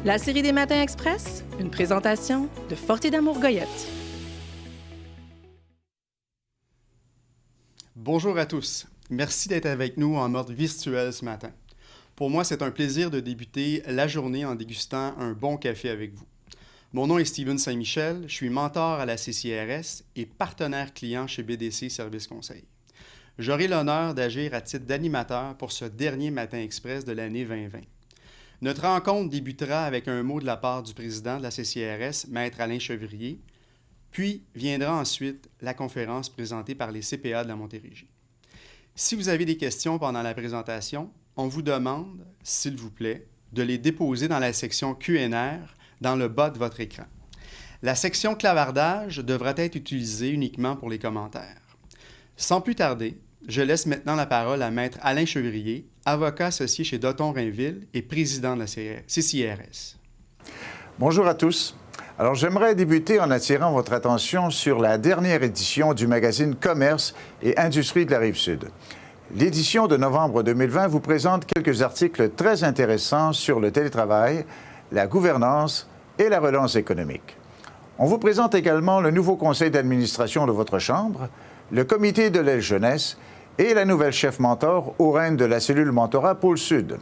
La série des Matins Express, une présentation de Fortier d'Amour Goyette. Bonjour à tous. Merci d'être avec nous en mode virtuel ce matin. Pour moi, c'est un plaisir de débuter la journée en dégustant un bon café avec vous. Mon nom est Steven Saint-Michel, je suis mentor à la CCIRS et partenaire client chez BDC Services Conseil. J'aurai l'honneur d'agir à titre d'animateur pour ce dernier Matin Express de l'année 2020. Notre rencontre débutera avec un mot de la part du président de la CCIRS, Maître Alain Chevrier, puis viendra ensuite la conférence présentée par les CPA de la Montérégie. Si vous avez des questions pendant la présentation, on vous demande, s'il vous plaît, de les déposer dans la section Q&R dans le bas de votre écran. La section clavardage devra être utilisée uniquement pour les commentaires. Sans plus tarder, je laisse maintenant la parole à Maître Alain Chevrier, avocat associé chez Doton-Rainville et président de la CCIRS. Bonjour à tous. Alors, j'aimerais débuter en attirant votre attention sur la dernière édition du magazine Commerce et Industrie de la Rive-Sud. L'édition de novembre 2020 vous présente quelques articles très intéressants sur le télétravail, la gouvernance et la relance économique. On vous présente également le nouveau conseil d'administration de votre Chambre, le comité de l'aile jeunesse et la nouvelle chef mentor au règne de la cellule mentorat Pôle Sud.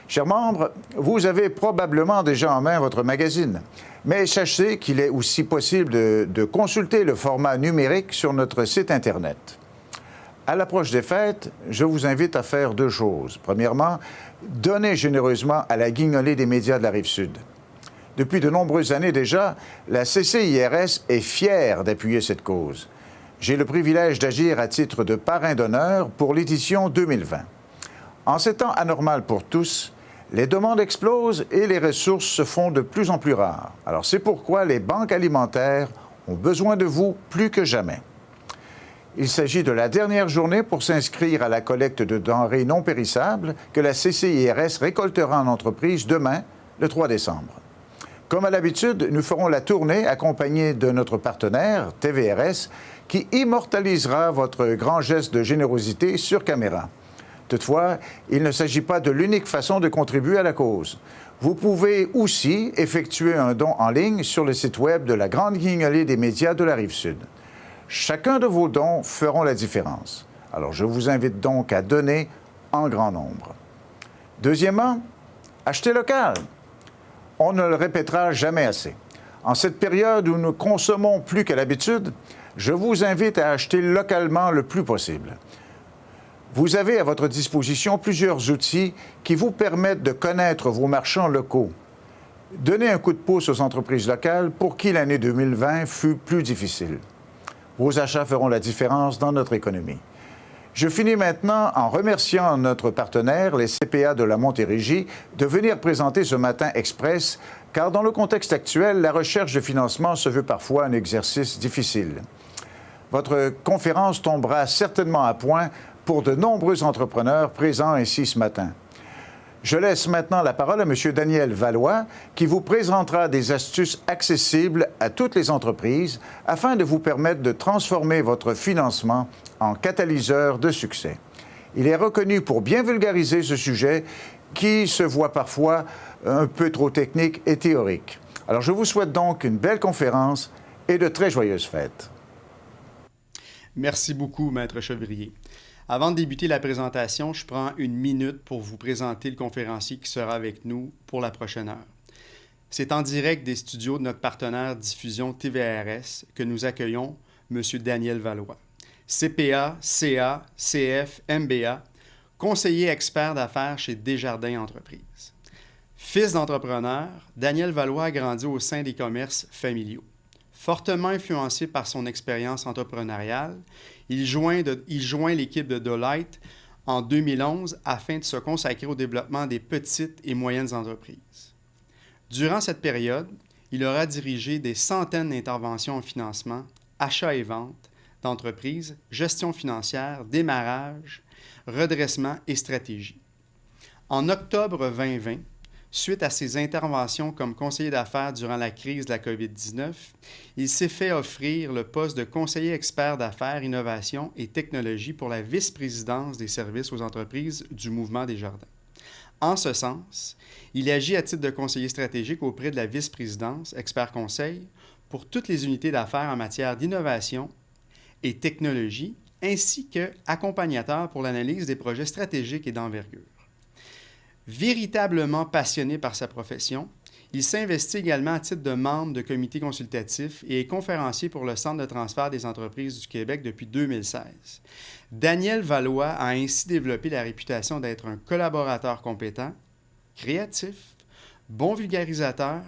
Chers membres, vous avez probablement déjà en main votre magazine, mais sachez qu'il est aussi possible de consulter le format numérique sur notre site Internet. À l'approche des fêtes, je vous invite à faire deux choses. Premièrement, donnez généreusement à la guignolée des médias de la Rive-Sud. Depuis de nombreuses années déjà, la CCIRS est fière d'appuyer cette cause. J'ai le privilège d'agir à titre de parrain d'honneur pour l'édition 2020. En ces temps anormaux pour tous, les demandes explosent et les ressources se font de plus en plus rares. Alors c'est pourquoi les banques alimentaires ont besoin de vous plus que jamais. Il s'agit de la dernière journée pour s'inscrire à la collecte de denrées non périssables que la CCIRS récoltera en entreprise demain, le 3 décembre. Comme à l'habitude, nous ferons la tournée accompagnée de notre partenaire, TVRS, qui immortalisera votre grand geste de générosité sur caméra. Toutefois, il ne s'agit pas de l'unique façon de contribuer à la cause. Vous pouvez aussi effectuer un don en ligne sur le site web de la Grande Guignolée des médias de la Rive-Sud. Chacun de vos dons feront la différence. Alors, je vous invite donc à donner en grand nombre. Deuxièmement, achetez local. On ne le répétera jamais assez. En cette période où nous consommons plus qu'à l'habitude, je vous invite à acheter localement le plus possible. Vous avez à votre disposition plusieurs outils qui vous permettent de connaître vos marchands locaux. Donnez un coup de pouce aux entreprises locales pour qui l'année 2020 fut plus difficile. Vos achats feront la différence dans notre économie. Je finis maintenant en remerciant notre partenaire, les CPA de la Montérégie, de venir présenter ce Matin Express, car dans le contexte actuel, la recherche de financement se veut parfois un exercice difficile. Votre conférence tombera certainement à point pour de nombreux entrepreneurs présents ici ce matin. Je laisse maintenant la parole à M. Daniel Valois, qui vous présentera des astuces accessibles à toutes les entreprises afin de vous permettre de transformer votre financement en catalyseur de succès. Il est reconnu pour bien vulgariser ce sujet qui se voit parfois un peu trop technique et théorique. Alors, je vous souhaite donc une belle conférence et de très joyeuses fêtes. Merci beaucoup, Maître Chevrier. Avant de débuter la présentation, je prends une minute pour vous présenter le conférencier qui sera avec nous pour la prochaine heure. C'est en direct des studios de notre partenaire diffusion TVRS que nous accueillons M. Daniel Valois, CPA, CA, CF, MBA, conseiller expert d'affaires chez Desjardins Entreprises. Fils d'entrepreneur, Daniel Valois a grandi au sein des commerces familiaux. Fortement influencé par son expérience entrepreneuriale, il joint l'équipe de Deloitte en 2011 afin de se consacrer au développement des petites et moyennes entreprises. Durant cette période, il aura dirigé des centaines d'interventions en financement, achat et vente d'entreprises, gestion financière, démarrage, redressement et stratégie. En octobre 2020, suite à ses interventions comme conseiller d'affaires durant la crise de la COVID-19, il s'est fait offrir le poste de conseiller expert d'affaires, innovation et technologie pour la vice-présidence des services aux entreprises du Mouvement Desjardins. En ce sens, il agit à titre de conseiller stratégique auprès de la vice-présidence, expert conseil, pour toutes les unités d'affaires en matière d'innovation et technologie, ainsi qu'accompagnateur pour l'analyse des projets stratégiques et d'envergure. Véritablement passionné par sa profession, il s'investit également à titre de membre de comités consultatifs et est conférencier pour le Centre de transfert des entreprises du Québec depuis 2016. Daniel Valois a ainsi développé la réputation d'être un collaborateur compétent, créatif, bon vulgarisateur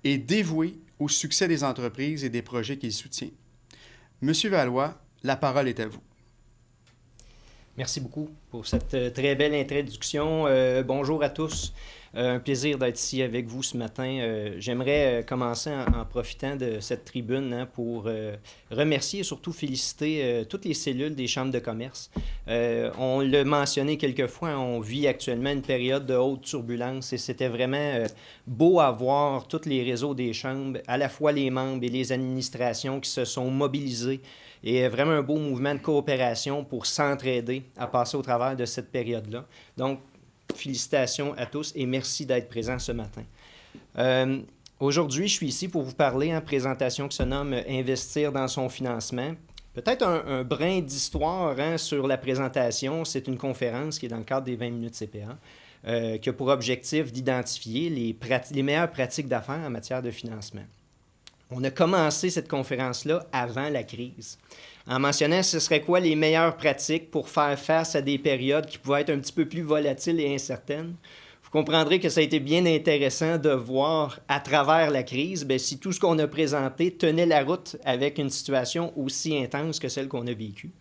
et dévoué au succès des entreprises et des projets qu'il soutient. Monsieur Valois, la parole est à vous. Merci beaucoup pour cette très belle introduction. Bonjour à tous. Un plaisir d'être ici avec vous ce matin. J'aimerais commencer en profitant de cette tribune pour remercier et surtout féliciter toutes les cellules des chambres de commerce. On l'a mentionné quelques fois, on vit actuellement une période de haute turbulence et c'était vraiment beau à voir tous les réseaux des chambres, à la fois les membres et les administrations qui se sont mobilisés. Et vraiment un beau mouvement de coopération pour s'entraider à passer au travers de cette période-là. Donc, félicitations à tous et merci d'être présents ce matin. Aujourd'hui, je suis ici pour vous parler en présentation qui se nomme « Investir dans son financement ». Peut-être un brin d'histoire sur la présentation. C'est une conférence qui est dans le cadre des 20 minutes CPA, qui a pour objectif d'identifier les meilleures pratiques d'affaires en matière de financement. On a commencé cette conférence-là avant la crise, en mentionnant ce serait quoi les meilleures pratiques pour faire face à des périodes qui pouvaient être un petit peu plus volatiles et incertaines. Vous comprendrez que ça a été bien intéressant de voir à travers la crise si tout ce qu'on a présenté tenait la route avec une situation aussi intense que celle qu'on a vécue.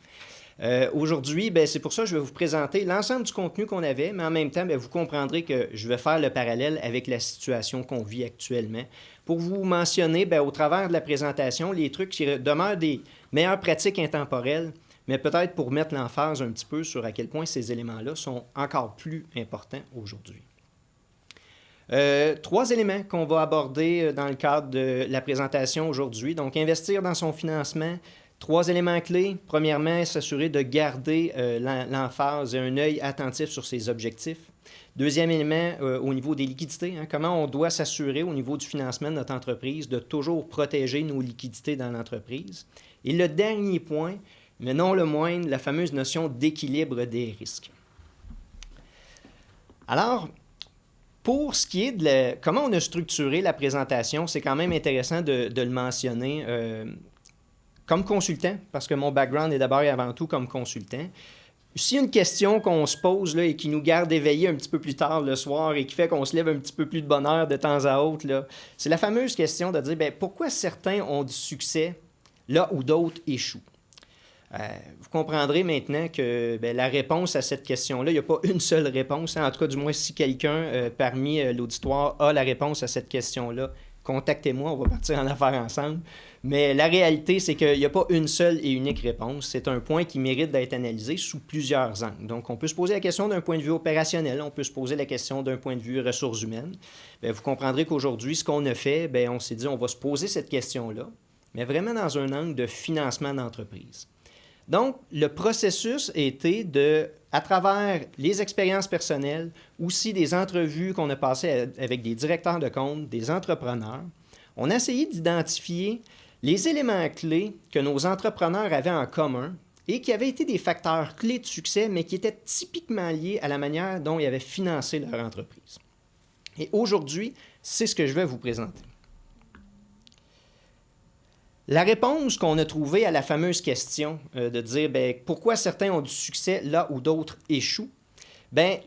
Aujourd'hui, c'est pour ça que je vais vous présenter l'ensemble du contenu qu'on avait, mais en même temps, vous comprendrez que je vais faire le parallèle avec la situation qu'on vit actuellement pour vous mentionner au travers de la présentation les trucs qui demeurent des meilleures pratiques intemporelles, mais peut-être pour mettre l'emphase un petit peu sur à quel point ces éléments-là sont encore plus importants aujourd'hui. 3 éléments qu'on va aborder dans le cadre de la présentation aujourd'hui. Donc, investir dans son financement. 3 éléments clés. Premièrement, s'assurer de garder l'emphase et un œil attentif sur ses objectifs. Deuxième élément, au niveau des liquidités, comment on doit s'assurer au niveau du financement de notre entreprise de toujours protéger nos liquidités dans l'entreprise. Et le dernier point, mais non le moindre, la fameuse notion d'équilibre des risques. Alors, pour ce qui est de comment on a structuré la présentation, c'est quand même intéressant de le mentionner. Comme consultant, parce que mon background est d'abord et avant tout comme consultant, s'il y a une question qu'on se pose là, et qui nous garde éveillés un petit peu plus tard le soir et qui fait qu'on se lève un petit peu plus de bonne heure de temps à autre, là, c'est la fameuse question de dire pourquoi certains ont du succès là où d'autres échouent. Vous comprendrez maintenant que la réponse à cette question-là, il n'y a pas une seule réponse. En tout cas, du moins, si quelqu'un parmi l'auditoire a la réponse à cette question-là, contactez-moi, on va partir en affaires ensemble. Mais la réalité, c'est qu'il n'y a pas une seule et unique réponse. C'est un point qui mérite d'être analysé sous plusieurs angles. Donc, on peut se poser la question d'un point de vue opérationnel, on peut se poser la question d'un point de vue ressources humaines. Vous comprendrez qu'aujourd'hui, ce qu'on a fait, on s'est dit on va se poser cette question-là, mais vraiment dans un angle de financement d'entreprise. Donc, le processus a été à travers les expériences personnelles, aussi des entrevues qu'on a passées avec des directeurs de compte, des entrepreneurs, on a essayé d'identifier les éléments clés que nos entrepreneurs avaient en commun et qui avaient été des facteurs clés de succès, mais qui étaient typiquement liés à la manière dont ils avaient financé leur entreprise. Et aujourd'hui, c'est ce que je vais vous présenter. La réponse qu'on a trouvée à la fameuse question de dire pourquoi certains ont du succès là où d'autres échouent,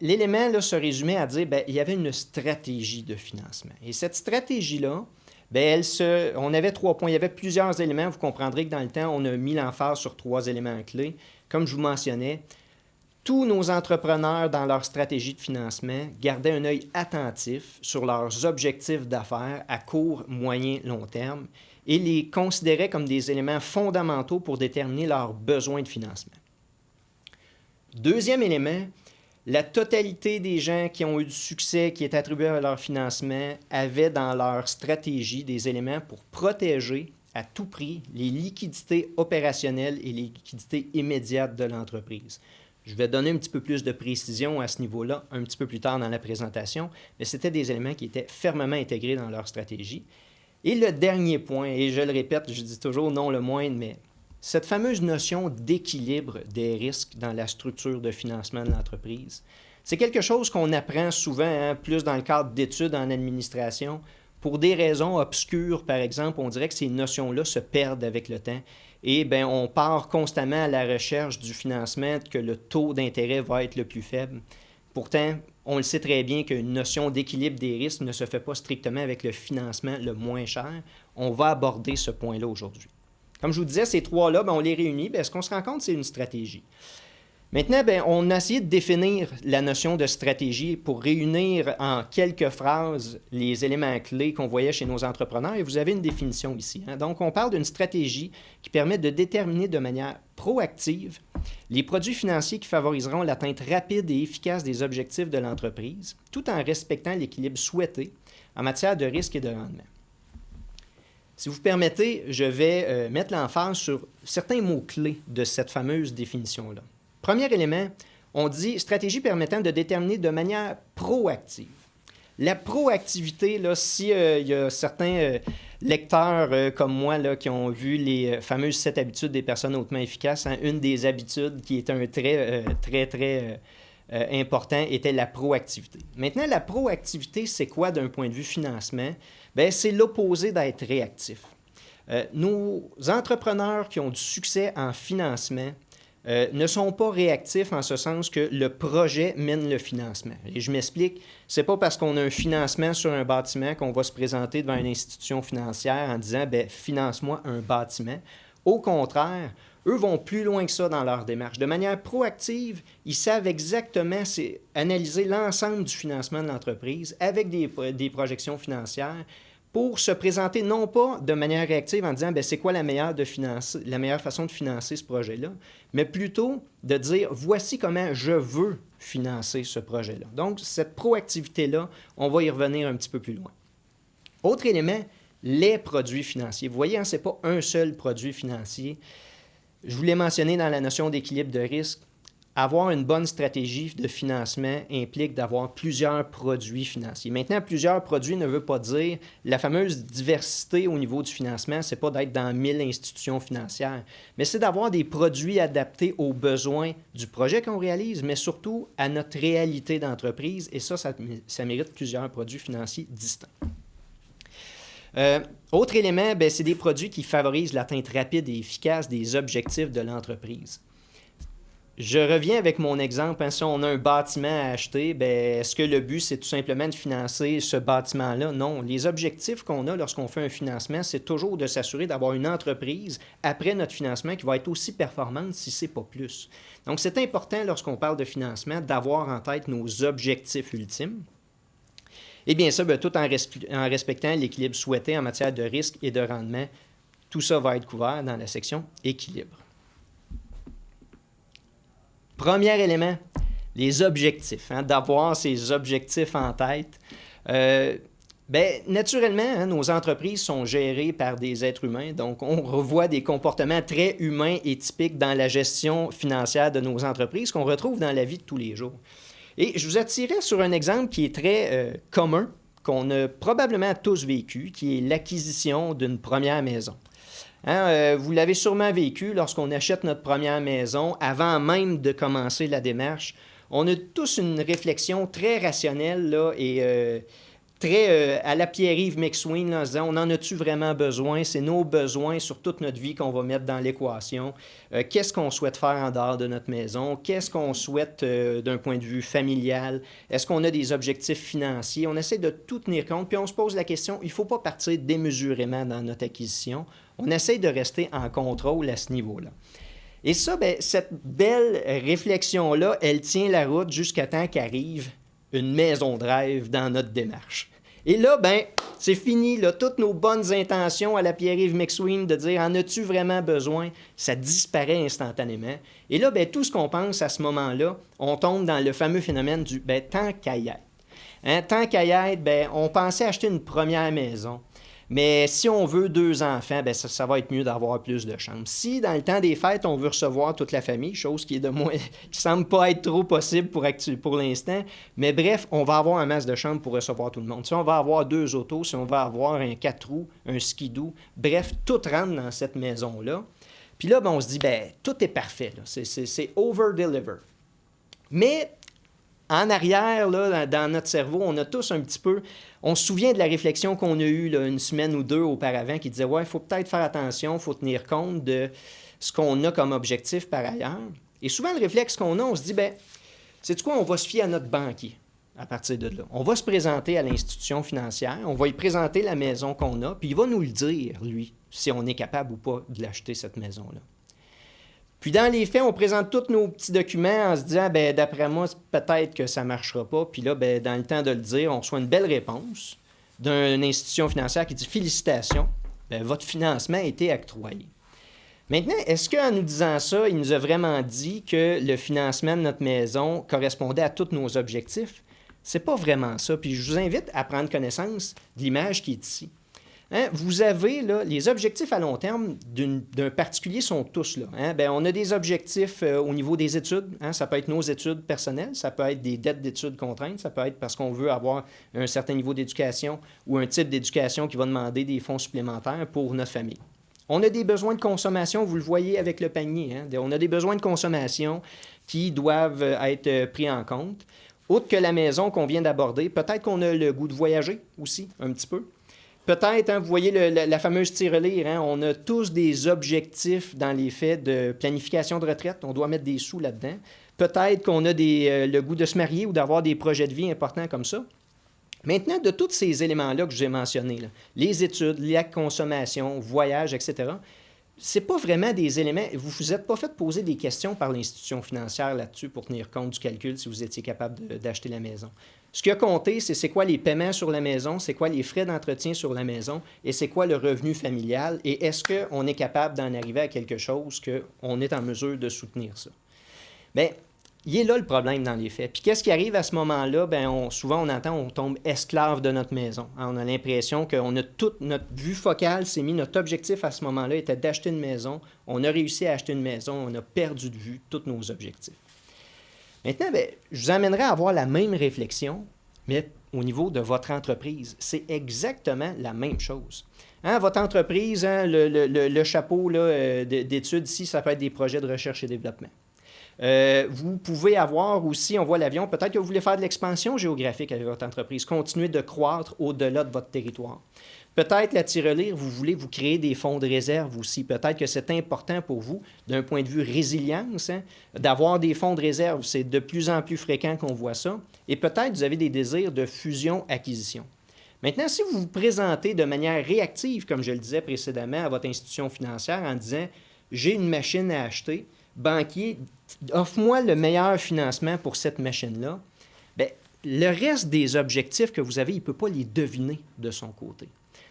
l'élément là, se résumait à dire il y avait une stratégie de financement. Et cette stratégie-là, on avait 3 points. Il y avait plusieurs éléments. Vous comprendrez que dans le temps, on a mis l'emphase sur 3 éléments clés. Comme je vous mentionnais, tous nos entrepreneurs, dans leur stratégie de financement, gardaient un œil attentif sur leurs objectifs d'affaires à court, moyen, long terme et les considéraient comme des éléments fondamentaux pour déterminer leurs besoins de financement. Deuxième élément, la totalité des gens qui ont eu du succès, qui est attribué à leur financement, avaient dans leur stratégie des éléments pour protéger à tout prix les liquidités opérationnelles et les liquidités immédiates de l'entreprise. Je vais donner un petit peu plus de précision à ce niveau-là un petit peu plus tard dans la présentation, mais c'était des éléments qui étaient fermement intégrés dans leur stratégie. Et le dernier point, et je le répète, je dis toujours non le moindre, mais cette fameuse notion d'équilibre des risques dans la structure de financement de l'entreprise, c'est quelque chose qu'on apprend souvent, plus dans le cadre d'études en administration. Pour des raisons obscures, par exemple, on dirait que ces notions-là se perdent avec le temps. Et bien, on part constamment à la recherche du financement, que le taux d'intérêt va être le plus faible. Pourtant, on le sait très bien qu'une notion d'équilibre des risques ne se fait pas strictement avec le financement le moins cher. On va aborder ce point-là aujourd'hui. Comme je vous disais, ces trois-là, on les réunit. Ce qu'on se rend compte, c'est une stratégie. Maintenant, on a essayé de définir la notion de stratégie pour réunir en quelques phrases les éléments clés qu'on voyait chez nos entrepreneurs. Et vous avez une définition ici. Donc, on parle d'une stratégie qui permet de déterminer de manière proactive les produits financiers qui favoriseront l'atteinte rapide et efficace des objectifs de l'entreprise, tout en respectant l'équilibre souhaité en matière de risque et de rendement. Si vous permettez, je vais mettre l'emphase sur certains mots-clés de cette fameuse définition-là. Premier élément, on dit stratégie permettant de déterminer de manière proactive. La proactivité, là, si y a certains lecteurs comme moi là, qui ont vu les fameuses 7 habitudes des personnes hautement efficaces, une des habitudes qui est un trait très important était la proactivité. Maintenant, la proactivité, c'est quoi d'un point de vue financement? C'est l'opposé d'être réactif. Nos entrepreneurs qui ont du succès en financement ne sont pas réactifs en ce sens que le projet mène le financement. Et je m'explique, c'est pas parce qu'on a un financement sur un bâtiment qu'on va se présenter devant une institution financière en disant « finance-moi un bâtiment ». Au contraire, eux vont plus loin que ça dans leur démarche. De manière proactive, ils savent exactement analyser l'ensemble du financement de l'entreprise avec des projections financières pour se présenter non pas de manière réactive en disant c'est quoi la meilleure façon de financer ce projet-là, mais plutôt de dire voici comment je veux financer ce projet-là. Donc, cette proactivité-là, on va y revenir un petit peu plus loin. Autre élément, les produits financiers. Vous voyez, ce n'est pas un seul produit financier. Je vous l'ai mentionné dans la notion d'équilibre de risque. Avoir une bonne stratégie de financement implique d'avoir plusieurs produits financiers. Maintenant, plusieurs produits ne veut pas dire la fameuse diversité au niveau du financement, c'est pas d'être dans 1000 institutions financières, mais c'est d'avoir des produits adaptés aux besoins du projet qu'on réalise, mais surtout à notre réalité d'entreprise, et ça mérite plusieurs produits financiers distincts. Autre élément, c'est des produits qui favorisent l'atteinte rapide et efficace des objectifs de l'entreprise. Je reviens avec mon exemple. Si on a un bâtiment à acheter, est-ce que le but, c'est tout simplement de financer ce bâtiment-là? Non. Les objectifs qu'on a lorsqu'on fait un financement, c'est toujours de s'assurer d'avoir une entreprise, après notre financement, qui va être aussi performante, si ce n'est pas plus. Donc, c'est important, lorsqu'on parle de financement, d'avoir en tête nos objectifs ultimes. Et bien ça, tout en respectant l'équilibre souhaité en matière de risque et de rendement. Tout ça va être couvert dans la section « Équilibre ». Premier élément, les objectifs, d'avoir ces objectifs en tête. Naturellement, nos entreprises sont gérées par des êtres humains, donc on revoit des comportements très humains et typiques dans la gestion financière de nos entreprises qu'on retrouve dans la vie de tous les jours. Et je vous attirais sur un exemple qui est très commun, qu'on a probablement tous vécu, qui est l'acquisition d'une première maison. Vous l'avez sûrement vécu lorsqu'on achète notre première maison, avant même de commencer la démarche. On a tous une réflexion très rationnelle là, et très à la Pierre-Yves McSween, là, en se disant on en a-tu vraiment besoin? C'est nos besoins sur toute notre vie qu'on va mettre dans l'équation. Qu'est-ce qu'on souhaite faire en dehors de notre maison? Qu'est-ce qu'on souhaite d'un point de vue familial? Est-ce qu'on a des objectifs financiers? On essaie de tout tenir compte, puis on se pose la question, il ne faut pas partir démesurément dans notre acquisition. On essaie de rester en contrôle à ce niveau-là. Et ça, cette belle réflexion-là, elle tient la route jusqu'à temps qu'arrive une maison de rêve dans notre démarche. Et là, c'est fini, là, toutes nos bonnes intentions à la Pierre-Yves McSween de dire « en as-tu vraiment besoin ?» ça disparaît instantanément. Et là, tout ce qu'on pense à ce moment-là, on tombe dans le fameux phénomène du « tant qu'à y être ». Tant qu'à y être, on pensait acheter une première maison. Mais si on veut 2 enfants, ben ça va être mieux d'avoir plus de chambres. Si dans le temps des fêtes, on veut recevoir toute la famille, chose qui semble pas être trop possible pour l'instant, mais bref, on va avoir un masse de chambres pour recevoir tout le monde. Si on va avoir 2 autos, si on va avoir un 4 roues, un skidoo, bref, tout rentre dans cette maison-là. Puis là, ben, on se dit, ben tout est parfait, là. C'est over-deliver. Mais en arrière, là, dans notre cerveau, on a tous un petit peu... On se souvient de la réflexion qu'on a eue là, 1 semaine ou 2 auparavant qui disait « Ouais, il faut peut-être faire attention, il faut tenir compte de ce qu'on a comme objectif par ailleurs. » Et souvent, le réflexe qu'on a, on se dit « Ben, sais-tu quoi, on va se fier à notre banquier à partir de là. On va se présenter à l'institution financière, on va lui présenter la maison qu'on a, puis il va nous le dire, lui, si on est capable ou pas de l'acheter, cette maison-là. » Puis dans les faits, on présente tous nos petits documents en se disant, ben d'après moi, peut-être que ça ne marchera pas. Puis là, ben, dans le temps de le dire, on reçoit une belle réponse d'une institution financière qui dit, félicitations, ben, votre financement a été octroyé. Maintenant, est-ce qu'en nous disant ça, il nous a vraiment dit que le financement de notre maison correspondait à tous nos objectifs? C'est pas vraiment ça. Puis je vous invite à prendre connaissance de l'image qui est ici. Hein, vous avez, là, les objectifs à long terme d'un particulier sont tous là. Hein? Bien, on a des objectifs au niveau des études. Hein? Ça peut être nos études personnelles, ça peut être des dettes d'études contraintes, ça peut être parce qu'on veut avoir un certain niveau d'éducation ou un type d'éducation qui va demander des fonds supplémentaires pour notre famille. On a des besoins de consommation, vous le voyez avec le panier. Hein? On a des besoins de consommation qui doivent être pris en compte. Outre que la maison qu'on vient d'aborder, peut-être qu'on a le goût de voyager aussi, un petit peu. Peut-être, hein, vous voyez la fameuse tirelire, hein, on a tous des objectifs dans les faits de planification de retraite. On doit mettre des sous là-dedans. Peut-être qu'on a le goût de se marier ou d'avoir des projets de vie importants comme ça. Maintenant, de tous ces éléments-là que je vous ai mentionnés, là, les études, la consommation, voyage, etc., ce n'est pas vraiment des éléments... Vous ne vous êtes pas fait poser des questions par l'institution financière là-dessus pour tenir compte du calcul si vous étiez capable d'acheter la maison. Ce qui a compté, c'est quoi les paiements sur la maison, c'est quoi les frais d'entretien sur la maison et c'est quoi le revenu familial et est-ce qu'on est capable d'en arriver à quelque chose qu'on est en mesure de soutenir ça. Bien, il est là le problème dans les faits. Puis qu'est-ce qui arrive à ce moment-là? Bien, souvent, on entend, on tombe esclave de notre maison. Hein, on a l'impression qu'on a toute notre vue focale, s'est mis, notre objectif à ce moment-là était d'acheter une maison. On a réussi à acheter une maison, on a perdu de vue tous nos objectifs. Maintenant, bien, je vous amènerai à avoir la même réflexion, mais au niveau de votre entreprise. C'est exactement la même chose. Hein, votre entreprise, hein, le chapeau d'études ici, ça peut être des projets de recherche et développement. Vous pouvez avoir aussi, on voit l'avion, peut-être que vous voulez faire de l'expansion géographique avec votre entreprise, continuer de croître au-delà de votre territoire. Peut-être la tirelire, vous voulez vous créer des fonds de réserve aussi. Peut-être que c'est important pour vous, d'un point de vue résilience, hein, d'avoir des fonds de réserve. C'est de plus en plus fréquent qu'on voit ça. Et peut-être vous avez des désirs de fusion-acquisition. Maintenant, si vous vous présentez de manière réactive, comme je le disais précédemment, à votre institution financière en disant « J'ai une machine à acheter, banquier, offre-moi le meilleur financement pour cette machine-là », bien, le reste des objectifs que vous avez, il ne peut pas les deviner de son côté.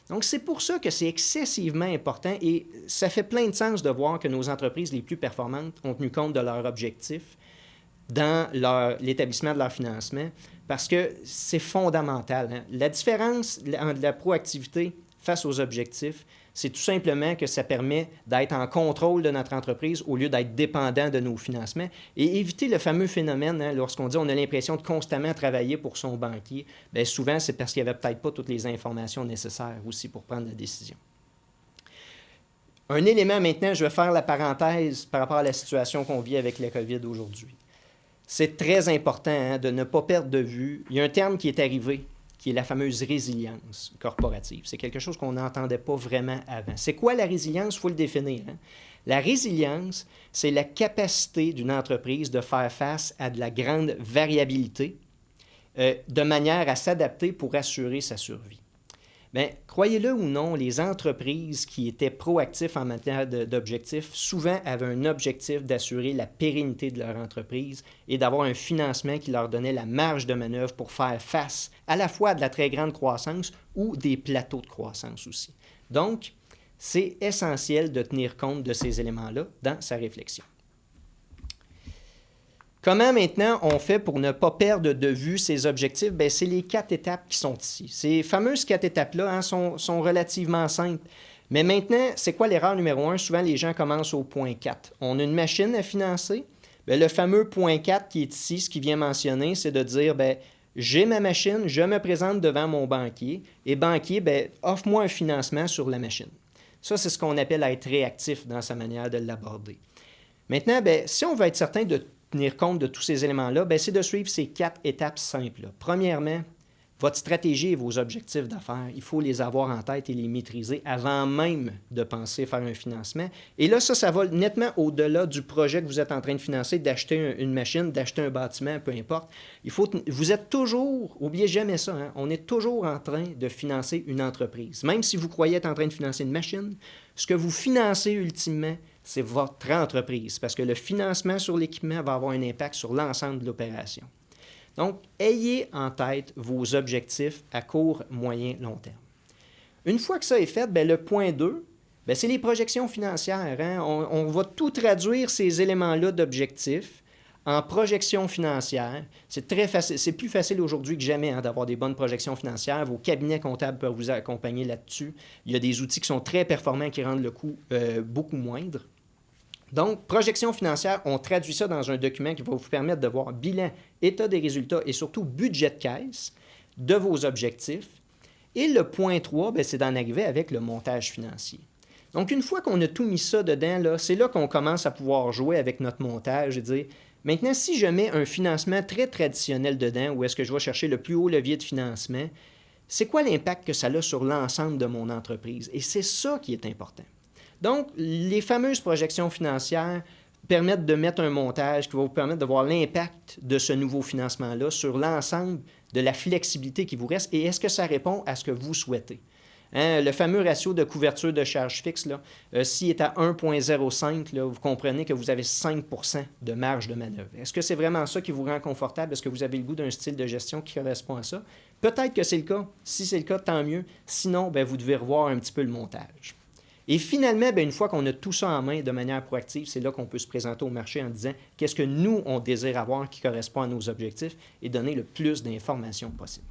Donc, c'est pour ça que c'est excessivement important et ça fait plein de sens de voir que nos entreprises les plus performantes ont tenu compte de leurs objectifs dans l'établissement de leur financement parce que c'est fondamental. Hein? La différence entre la proactivité face aux objectifs, c'est tout simplement que ça permet d'être en contrôle de notre entreprise au lieu d'être dépendant de nos financements et éviter le fameux phénomène, hein, lorsqu'on dit on a l'impression de constamment travailler pour son banquier, bien souvent c'est parce qu'il n'y avait peut-être pas toutes les informations nécessaires aussi pour prendre la décision. Un élément maintenant, je vais faire la parenthèse par rapport à la situation qu'on vit avec la COVID aujourd'hui. C'est très important hein, de ne pas perdre de vue. Il y a un terme qui est arrivé, qui est la fameuse résilience corporative. C'est quelque chose qu'on n'entendait pas vraiment avant. C'est quoi la résilience? Il faut le définir. Hein? La résilience, c'est la capacité d'une entreprise de faire face à de la grande variabilité de manière à s'adapter pour assurer sa survie. Bien, croyez-le ou non, les entreprises qui étaient proactifs en matière d'objectifs, souvent avaient un objectif d'assurer la pérennité de leur entreprise et d'avoir un financement qui leur donnait la marge de manœuvre pour faire face à la fois à de la très grande croissance ou des plateaux de croissance aussi. Donc, c'est essentiel de tenir compte de ces éléments-là dans sa réflexion. Comment maintenant on fait pour ne pas perdre de vue ces objectifs? Bien, c'est les 4 étapes qui sont ici. Ces fameuses 4 étapes-là sont relativement simples. Mais maintenant, c'est quoi l'erreur numéro 1? Souvent, les gens commencent au point 4. On a une machine à financer. Bien, le fameux point 4 qui est ici, ce qui vient mentionner, c'est de dire, bien, j'ai ma machine, je me présente devant mon banquier, et banquier, bien, offre-moi un financement sur la machine. Ça, c'est ce qu'on appelle être réactif dans sa manière de l'aborder. Maintenant, bien, si on veut être certain de tenir compte de tous ces éléments-là, bien, c'est de suivre ces 4 étapes simples. Premièrement, votre stratégie et vos objectifs d'affaires, il faut les avoir en tête et les maîtriser avant même de penser faire un financement. Et là, ça va nettement au-delà du projet que vous êtes en train de financer, d'acheter une machine, d'acheter un bâtiment, peu importe. Vous êtes toujours, n'oubliez jamais ça, hein, on est toujours en train de financer une entreprise. Même si vous croyez être en train de financer une machine, ce que vous financez ultimement, c'est votre entreprise, parce que le financement sur l'équipement va avoir un impact sur l'ensemble de l'opération. Donc, ayez en tête vos objectifs à court, moyen, long terme. Une fois que ça est fait, bien, le point 2, bien, c'est les projections financières. Hein? On va tout traduire ces éléments-là d'objectifs en projections financières. C'est très facile, c'est plus facile aujourd'hui que jamais hein, d'avoir des bonnes projections financières. Vos cabinets comptables peuvent vous accompagner là-dessus. Il y a des outils qui sont très performants qui rendent le coût beaucoup moindre. Donc, projection financière, on traduit ça dans un document qui va vous permettre de voir bilan, état des résultats et surtout budget de caisse de vos objectifs. Et le point 3, bien, c'est d'en arriver avec le montage financier. Donc, une fois qu'on a tout mis ça dedans, là, c'est là qu'on commence à pouvoir jouer avec notre montage et dire, maintenant, si je mets un financement très traditionnel dedans, où est-ce que je vais chercher le plus haut levier de financement, c'est quoi l'impact que ça a sur l'ensemble de mon entreprise? Et c'est ça qui est important. Donc, les fameuses projections financières permettent de mettre un montage qui va vous permettre de voir l'impact de ce nouveau financement-là sur l'ensemble de la flexibilité qui vous reste et est-ce que ça répond à ce que vous souhaitez. Hein, le fameux ratio de couverture de charges fixes, s'il est à 1,05, vous comprenez que vous avez 5 % de marge de manœuvre. Est-ce que c'est vraiment ça qui vous rend confortable? Est-ce que vous avez le goût d'un style de gestion qui correspond à ça? Peut-être que c'est le cas. Si c'est le cas, tant mieux. Sinon, bien, vous devez revoir un petit peu le montage. Et finalement, bien, une fois qu'on a tout ça en main de manière proactive, c'est là qu'on peut se présenter au marché en disant qu'est-ce que nous, on désire avoir qui correspond à nos objectifs et donner le plus d'informations possible.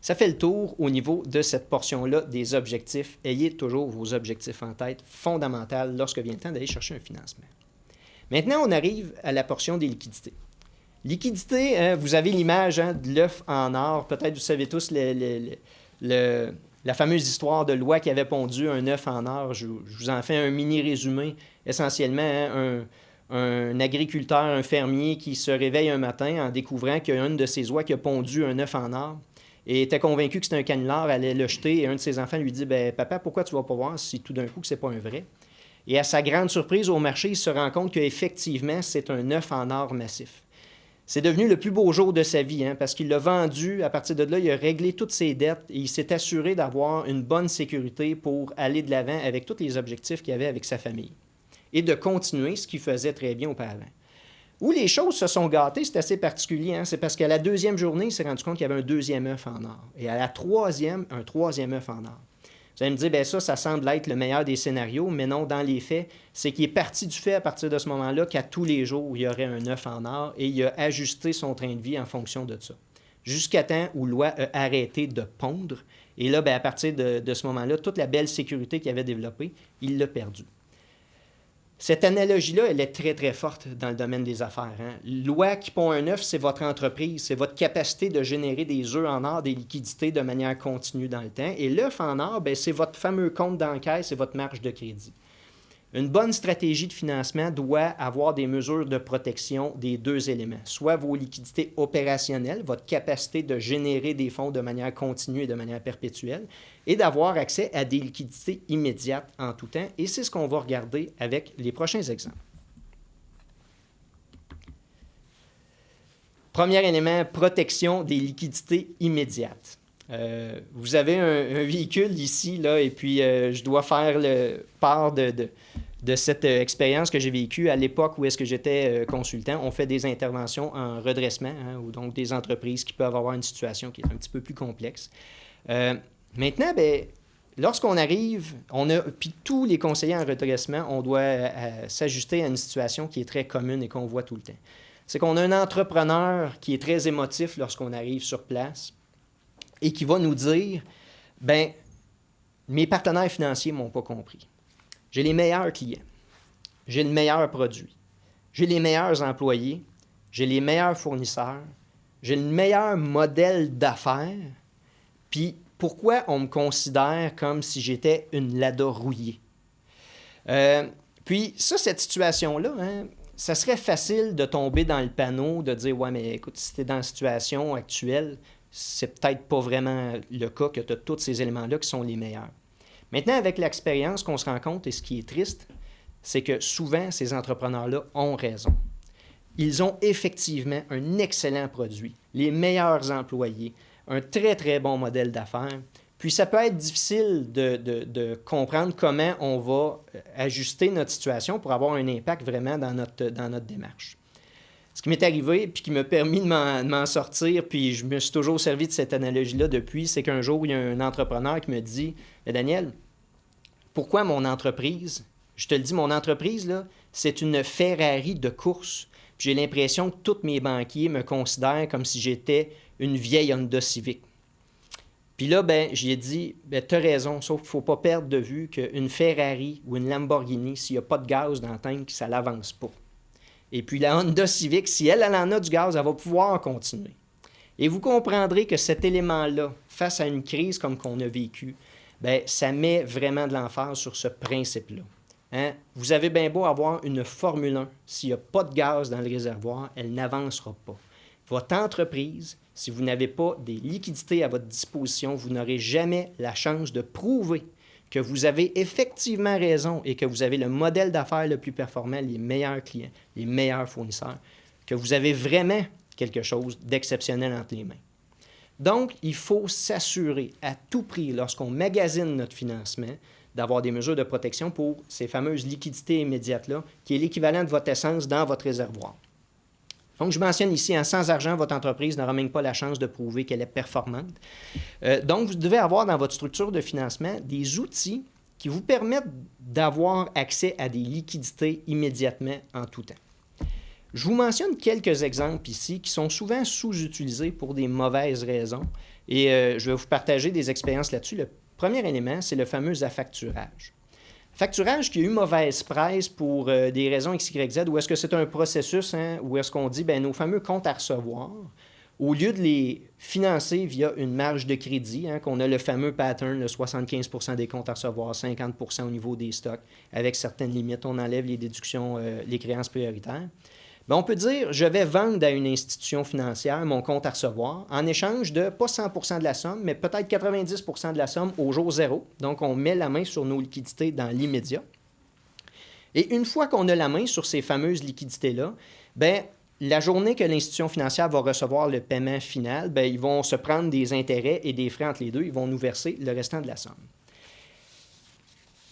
Ça fait le tour au niveau de cette portion-là des objectifs. Ayez toujours vos objectifs en tête, fondamental lorsque vient le temps d'aller chercher un financement. Maintenant, on arrive à la portion des liquidités. Liquidité, vous avez l'image de l'œuf en or. Peut-être vous savez tous la fameuse histoire de Loi qui avait pondu un œuf en or. Je vous en fais un mini résumé. Essentiellement, un agriculteur, un fermier qui se réveille un matin en découvrant qu'il y a une de ses oies qui a pondu un œuf en or et était convaincu que c'était un canular, allait le jeter et un de ses enfants lui dit « Bien, papa, pourquoi tu vas pas voir si tout d'un coup que c'est pas un vrai? » Et à sa grande surprise au marché, il se rend compte qu'effectivement, c'est un œuf en or massif. C'est devenu le plus beau jour de sa vie, hein, parce qu'il l'a vendu. À partir de là, il a réglé toutes ses dettes et il s'est assuré d'avoir une bonne sécurité pour aller de l'avant avec tous les objectifs qu'il avait avec sa famille et de continuer ce qu'il faisait très bien auparavant. Où les choses se sont gâtées, c'est assez particulier. Hein, c'est parce qu'à la deuxième journée, il s'est rendu compte qu'il y avait un deuxième œuf en or. Et à la troisième, un troisième œuf en or. Vous allez me dire, bien ça semble être le meilleur des scénarios, mais non, dans les faits, c'est qu'il est parti du fait à partir de ce moment-là qu'à tous les jours, il y aurait un œuf en or et il a ajusté son train de vie en fonction de ça. Jusqu'à temps où Loi a arrêté de pondre. Et là, bien, à partir de ce moment-là, toute la belle sécurité qu'il avait développée, il l'a perdue. Cette analogie-là, elle est très, très forte dans le domaine des affaires. Hein. Loi qui pond un œuf, c'est votre entreprise, c'est votre capacité de générer des œufs en or, des liquidités de manière continue dans le temps. Et l'œuf en or, bien, c'est votre fameux compte d'encaisse, c'est votre marge de crédit. Une bonne stratégie de financement doit avoir des mesures de protection des deux éléments, soit vos liquidités opérationnelles, votre capacité de générer des fonds de manière continue et de manière perpétuelle, et d'avoir accès à des liquidités immédiates en tout temps. Et c'est ce qu'on va regarder avec les prochains exemples. Premier élément, protection des liquidités immédiates. Vous avez un véhicule ici, là, et puis je dois faire part de cette expérience que j'ai vécue à l'époque où est-ce que j'étais consultant. On fait des interventions en redressement, hein, ou donc des entreprises qui peuvent avoir une situation qui est un petit peu plus complexe. Maintenant, bien, lorsqu'on arrive, puis tous les conseillers en redressement, on doit s'ajuster à une situation qui est très commune et qu'on voit tout le temps. C'est qu'on a un entrepreneur qui est très émotif lorsqu'on arrive sur place et qui va nous dire, bien, mes partenaires financiers ne m'ont pas compris. J'ai les meilleurs clients, j'ai le meilleur produit, j'ai les meilleurs employés, j'ai les meilleurs fournisseurs, j'ai le meilleur modèle d'affaires, puis pourquoi on me considère comme si j'étais une Lada rouillée? Puis ça, cette situation-là, hein, ça serait facile de tomber dans le panneau, de dire « Ouais, mais écoute, si tu es dans la situation actuelle, c'est peut-être pas vraiment le cas que tu as tous ces éléments-là qui sont les meilleurs. » Maintenant, avec l'expérience qu'on se rend compte, et ce qui est triste, c'est que souvent, ces entrepreneurs-là ont raison. Ils ont effectivement un excellent produit, les meilleurs employés, un très, très bon modèle d'affaires. Puis ça peut être difficile de comprendre comment on va ajuster notre situation pour avoir un impact vraiment dans notre démarche. Ce qui m'est arrivé, puis qui m'a permis de m'en sortir, puis je me suis toujours servi de cette analogie-là depuis, c'est qu'un jour, il y a un entrepreneur qui me dit « Daniel, pourquoi mon entreprise, je te le dis, mon entreprise, là, c'est une Ferrari de course. Puis j'ai l'impression que tous mes banquiers me considèrent comme si j'étais une vieille Honda Civic. » Puis là, j'ai dit, tu as raison, sauf qu'il ne faut pas perdre de vue qu'une Ferrari ou une Lamborghini, s'il n'y a pas de gaz dans le tank, ça ne l'avance pas. Et puis la Honda Civic, si elle en a du gaz, elle va pouvoir continuer. Et vous comprendrez que cet élément-là, face à une crise comme qu'on a vécue, ça met vraiment de l'emphase sur ce principe-là. Hein? Vous avez bien beau avoir une Formule 1, s'il n'y a pas de gaz dans le réservoir, elle n'avancera pas. Votre entreprise, si vous n'avez pas des liquidités à votre disposition, vous n'aurez jamais la chance de prouver que vous avez effectivement raison et que vous avez le modèle d'affaires le plus performant, les meilleurs clients, les meilleurs fournisseurs, que vous avez vraiment quelque chose d'exceptionnel entre les mains. Donc, il faut s'assurer à tout prix, lorsqu'on magasine notre financement, d'avoir des mesures de protection pour ces fameuses liquidités immédiates-là, qui est l'équivalent de votre essence dans votre réservoir. Donc, je mentionne ici, sans argent, votre entreprise n'aura même pas la chance de prouver qu'elle est performante. Donc, vous devez avoir dans votre structure de financement des outils qui vous permettent d'avoir accès à des liquidités immédiatement en tout temps. Je vous mentionne quelques exemples ici qui sont souvent sous-utilisés pour des mauvaises raisons et je vais vous partager des expériences là-dessus. Le premier élément, c'est le fameux affacturage. Facturage qui a eu mauvaise presse pour des raisons X, Y, Z, ou est-ce que c'est un processus, hein, où est-ce qu'on dit, nos fameux comptes à recevoir, au lieu de les financer via une marge de crédit, hein, qu'on a le fameux pattern, le 75 % des comptes à recevoir, 50 % au niveau des stocks, avec certaines limites, on enlève les déductions, les créances prioritaires. On peut dire, je vais vendre à une institution financière mon compte à recevoir en échange de pas 100 % de la somme, mais peut-être 90 % de la somme au jour zéro. Donc, on met la main sur nos liquidités dans l'immédiat. Et une fois qu'on a la main sur ces fameuses liquidités-là, la journée que l'institution financière va recevoir le paiement final, ils vont se prendre des intérêts et des frais entre les deux. Ils vont nous verser le restant de la somme.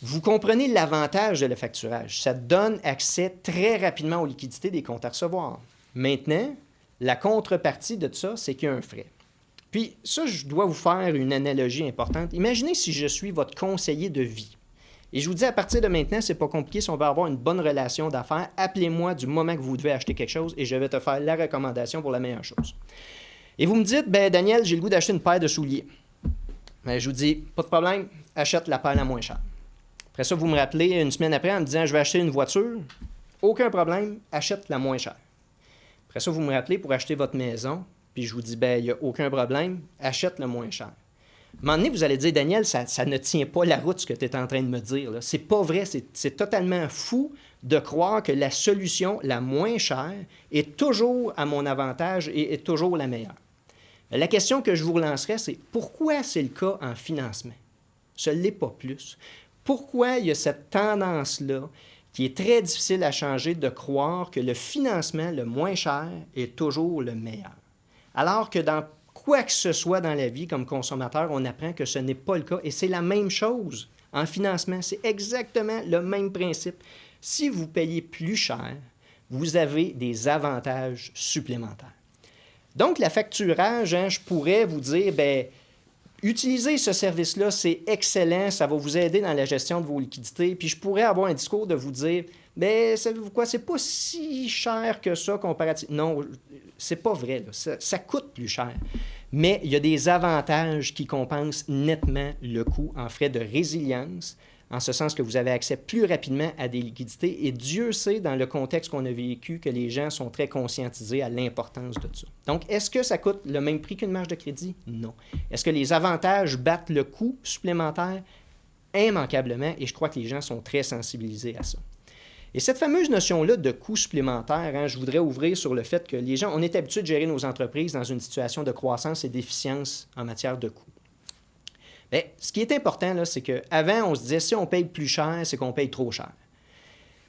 Vous comprenez l'avantage de l'affacturage. Ça donne accès très rapidement aux liquidités des comptes à recevoir. Maintenant, la contrepartie de ça, c'est qu'il y a un frais. Puis ça, je dois vous faire une analogie importante. Imaginez si je suis votre conseiller de vie. Et je vous dis, à partir de maintenant, c'est pas compliqué. Si on veut avoir une bonne relation d'affaires, appelez-moi du moment que vous devez acheter quelque chose et je vais te faire la recommandation pour la meilleure chose. Et vous me dites, Daniel, j'ai le goût d'acheter une paire de souliers. Je vous dis, pas de problème, achète la paire la moins chère. Après ça, vous me rappelez une semaine après en me disant « Je vais acheter une voiture. » Aucun problème, achète la moins chère. Après ça, vous me rappelez pour acheter votre maison, puis je vous dis « Il n'y a aucun problème, achète le moins cher. » À un moment donné, vous allez dire « Daniel, ça ne tient pas la route ce que tu es en train de me dire. C'est pas vrai, c'est totalement fou de croire que la solution la moins chère est toujours à mon avantage et est toujours la meilleure. » La question que je vous relancerai, c'est pourquoi c'est le cas en financement? Ce n'est pas plus. Pourquoi il y a cette tendance-là qui est très difficile à changer de croire que le financement le moins cher est toujours le meilleur? Alors que dans quoi que ce soit dans la vie, comme consommateur, on apprend que ce n'est pas le cas. Et c'est la même chose en financement. C'est exactement le même principe. Si vous payez plus cher, vous avez des avantages supplémentaires. Donc, l'affacturage, je pourrais vous dire, utilisez ce service-là, c'est excellent, ça va vous aider dans la gestion de vos liquidités. Puis je pourrais avoir un discours de vous dire, bien, savez-vous quoi, c'est pas si cher que ça comparativement. Non, c'est pas vrai, là. Ça coûte plus cher. Mais il y a des avantages qui compensent nettement le coût en frais de résilience, en ce sens que vous avez accès plus rapidement à des liquidités. Et Dieu sait, dans le contexte qu'on a vécu, que les gens sont très conscientisés à l'importance de ça. Donc, est-ce que ça coûte le même prix qu'une marge de crédit? Non. Est-ce que les avantages battent le coût supplémentaire? Immanquablement, et je crois que les gens sont très sensibilisés à ça. Et cette fameuse notion-là de coût supplémentaire, hein, je voudrais ouvrir sur le fait que les gens, on est habitué de gérer nos entreprises dans une situation de croissance et d'efficience en matière de coûts. Bien, ce qui est important, là, c'est qu'avant, on se disait, si on paye plus cher, c'est qu'on paye trop cher.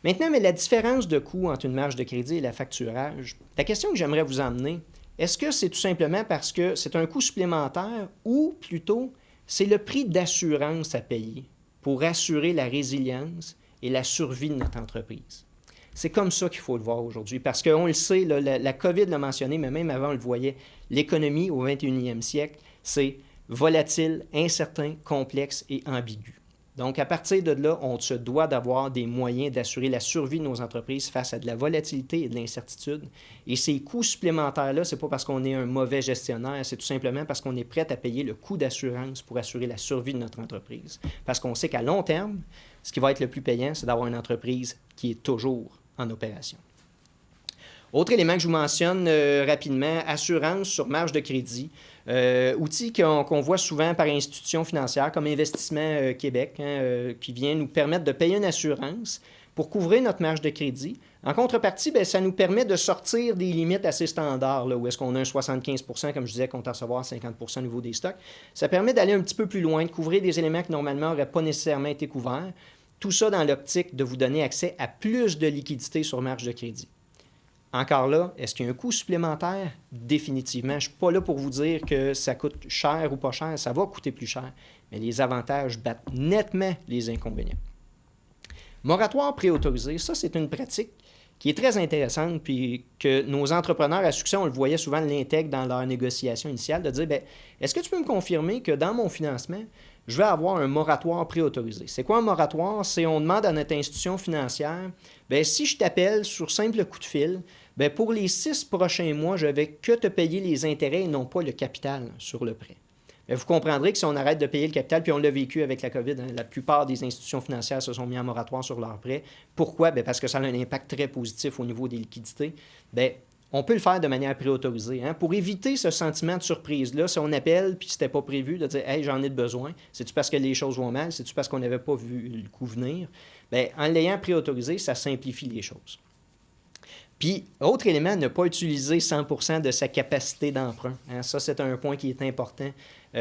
Maintenant, mais la différence de coût entre une marge de crédit et la facturage, la question que j'aimerais vous emmener, est-ce que c'est tout simplement parce que c'est un coût supplémentaire ou plutôt c'est le prix d'assurance à payer pour assurer la résilience et la survie de notre entreprise? C'est comme ça qu'il faut le voir aujourd'hui, parce qu'on le sait, là, la COVID l'a mentionné, mais même avant, on le voyait, l'économie au 21e siècle, c'est volatile, incertain, complexe et ambigu. Donc, à partir de là, on se doit d'avoir des moyens d'assurer la survie de nos entreprises face à de la volatilité et de l'incertitude. Et ces coûts supplémentaires-là, ce n'est pas parce qu'on est un mauvais gestionnaire, c'est tout simplement parce qu'on est prêt à payer le coût d'assurance pour assurer la survie de notre entreprise. Parce qu'on sait qu'à long terme, ce qui va être le plus payant, c'est d'avoir une entreprise qui est toujours en opération. Autre élément que je vous mentionne rapidement, assurance sur marge de crédit. Outil qu'on voit souvent par institutions financières comme Investissement Québec, qui vient nous permettre de payer une assurance pour couvrir notre marge de crédit. En contrepartie, bien, ça nous permet de sortir des limites assez standards, là, où est-ce qu'on a un 75 %, comme je disais, compte à recevoir 50 % au niveau des stocks. Ça permet d'aller un petit peu plus loin, de couvrir des éléments qui normalement n'auraient pas nécessairement été couverts. Tout ça dans l'optique de vous donner accès à plus de liquidités sur marge de crédit. Encore là, est-ce qu'il y a un coût supplémentaire? Définitivement. Je ne suis pas là pour vous dire que ça coûte cher ou pas cher. Ça va coûter plus cher. Mais les avantages battent nettement les inconvénients. Moratoire préautorisé, ça, c'est une pratique qui est très intéressante, puis que nos entrepreneurs à succès, on le voyait souvent, l'intègrent dans leur négociation initiale, de dire, bien, est-ce que tu peux me confirmer que dans mon financement, je vais avoir un moratoire préautorisé? C'est quoi un moratoire? C'est on demande à notre institution financière, bien, si je t'appelle sur simple coup de fil, bien, pour les 6 prochains mois, je ne vais que te payer les intérêts et non pas le capital sur le prêt. Bien, vous comprendrez que si on arrête de payer le capital, puis on l'a vécu avec la COVID, la plupart des institutions financières se sont mis en moratoire sur leurs prêts. Pourquoi? Bien, parce que ça a un impact très positif au niveau des liquidités. Bien, on peut le faire de manière préautorisée. Pour éviter ce sentiment de surprise-là, si on appelle puis c'était pas prévu, de dire « Hey, j'en ai besoin », c'est-tu parce que les choses vont mal, c'est-tu parce qu'on n'avait pas vu le coup venir? Bien, en l'ayant préautorisé, ça simplifie les choses. Puis, autre élément, ne pas utiliser 100% de sa capacité d'emprunt. Ça, c'est un point qui est important.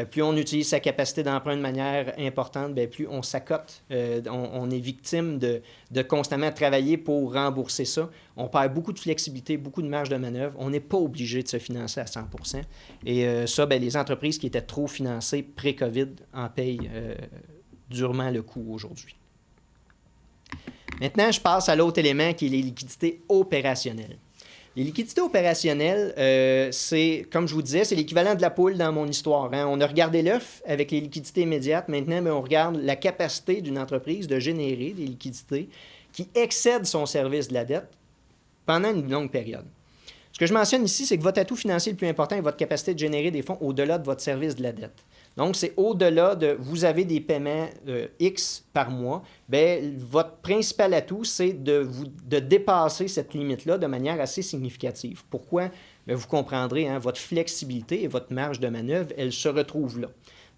Plus on utilise sa capacité d'emprunt de manière importante, bien, plus on s'accote. On est victime de constamment travailler pour rembourser ça. On perd beaucoup de flexibilité, beaucoup de marge de manœuvre. On n'est pas obligé de se financer à 100%. Et ça, bien, les entreprises qui étaient trop financées pré-COVID en payent durement le coût aujourd'hui. Maintenant, je passe à l'autre élément qui est les liquidités opérationnelles. Les liquidités opérationnelles, c'est, comme je vous disais, c'est l'équivalent de la poule dans mon histoire. On a regardé l'œuf avec les liquidités immédiates. Maintenant, bien, on regarde la capacité d'une entreprise de générer des liquidités qui excèdent son service de la dette pendant une longue période. Ce que je mentionne ici, c'est que votre atout financier le plus important est votre capacité de générer des fonds au-delà de votre service de la dette. Donc, c'est au-delà de, vous avez des paiements X par mois, bien, votre principal atout, c'est de dépasser cette limite-là de manière assez significative. Pourquoi? Bien, vous comprendrez, votre flexibilité et votre marge de manœuvre, elle se retrouve là.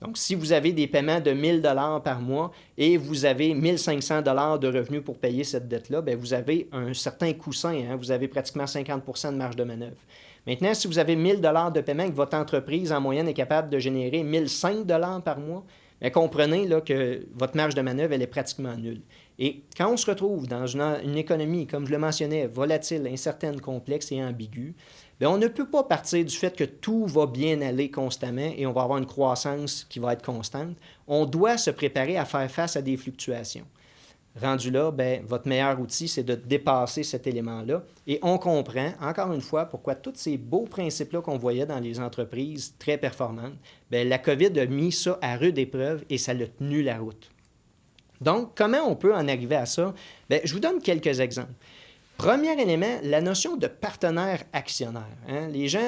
Donc, si vous avez des paiements de 1 000 $ par mois et vous avez 1 500 $ de revenus pour payer cette dette-là, bien, vous avez un certain coussin, vous avez pratiquement 50 % de marge de manœuvre. Maintenant, si vous avez 1 000 $ de paiement et que votre entreprise, en moyenne, est capable de générer 1 500 $ par mois, bien, comprenez là, que votre marge de manœuvre, elle est pratiquement nulle. Et quand on se retrouve dans une économie, comme je le mentionnais, volatile, incertaine, complexe et ambiguë, bien, on ne peut pas partir du fait que tout va bien aller constamment et on va avoir une croissance qui va être constante. On doit se préparer à faire face à des fluctuations. rendu là, bien, votre meilleur outil, c'est de dépasser cet élément-là. Et on comprend, encore une fois, pourquoi tous ces beaux principes-là qu'on voyait dans les entreprises très performantes, bien, la COVID a mis ça à rude épreuve et ça l'a tenu la route. Donc, comment on peut en arriver à ça? Bien, je vous donne quelques exemples. Premier élément, la notion de partenaire actionnaire. Hein? Les gens,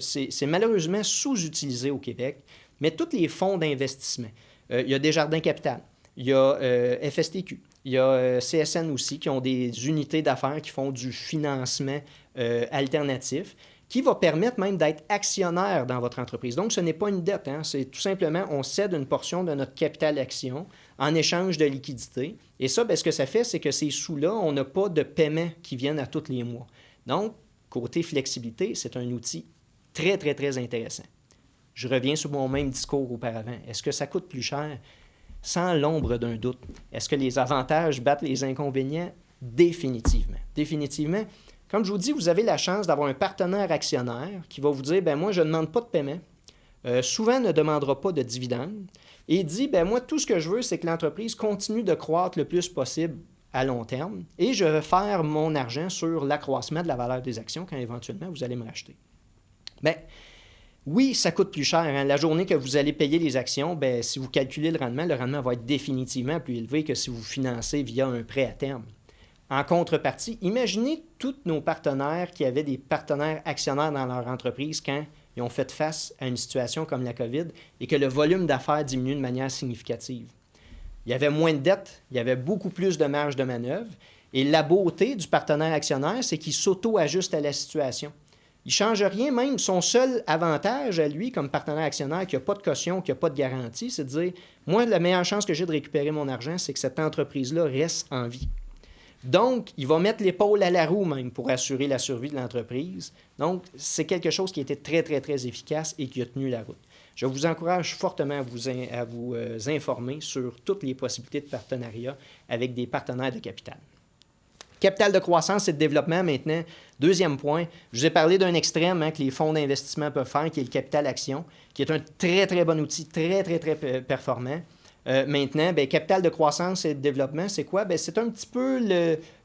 c'est malheureusement sous-utilisé au Québec, mais tous les fonds d'investissement, il y a Desjardins Capital, il y a FSTQ, il y a CSN aussi, qui ont des unités d'affaires qui font du financement alternatif, qui va permettre même d'être actionnaire dans votre entreprise. Donc, ce n'est pas une dette, hein? C'est tout simplement, on cède une portion de notre capital action en échange de liquidité. Et ça, bien, ce que ça fait, c'est que ces sous-là, on n'a pas de paiement qui viennent à tous les mois. Donc, côté flexibilité, c'est un outil très, très, très intéressant. Je reviens sur mon même discours auparavant. Est-ce que ça coûte plus cher? Sans l'ombre d'un doute. Est-ce que les avantages battent les inconvénients? Définitivement. Définitivement. Comme je vous dis, vous avez la chance d'avoir un partenaire actionnaire qui va vous dire, bien, moi, je ne demande pas de paiement. Souvent, ne demandera pas de dividendes. Et dit, bien, moi, tout ce que je veux, c'est que l'entreprise continue de croître le plus possible à long terme et je vais faire mon argent sur l'accroissement de la valeur des actions quand éventuellement vous allez me racheter. Bien, oui, ça coûte plus cher. Hein? La journée que vous allez payer les actions, bien, si vous calculez le rendement va être définitivement plus élevé que si vous financez via un prêt à terme. En contrepartie, imaginez tous nos partenaires qui avaient des partenaires actionnaires dans leur entreprise quand ils ont fait face à une situation comme la COVID et que le volume d'affaires diminue de manière significative. Il y avait moins de dettes, il y avait beaucoup plus de marge de manœuvre et la beauté du partenaire actionnaire, c'est qu'il s'auto-ajuste à la situation. Il ne change rien, même son seul avantage à lui comme partenaire actionnaire qui n'a pas de caution, qui n'a pas de garantie, c'est de dire, moi, la meilleure chance que j'ai de récupérer mon argent, c'est que cette entreprise-là reste en vie. Donc, il va mettre l'épaule à la roue même pour assurer la survie de l'entreprise. Donc, c'est quelque chose qui était très, très, très efficace et qui a tenu la route. Je vous encourage fortement à vous informer sur toutes les possibilités de partenariat avec des partenaires de capital. Capital de croissance et de développement maintenant. Deuxième point, je vous ai parlé d'un extrême que les fonds d'investissement peuvent faire, qui est le capital action, qui est un très, très bon outil, très, très, très performant. Maintenant, bien, capital de croissance et de développement, c'est quoi? Bien, c'est un petit peu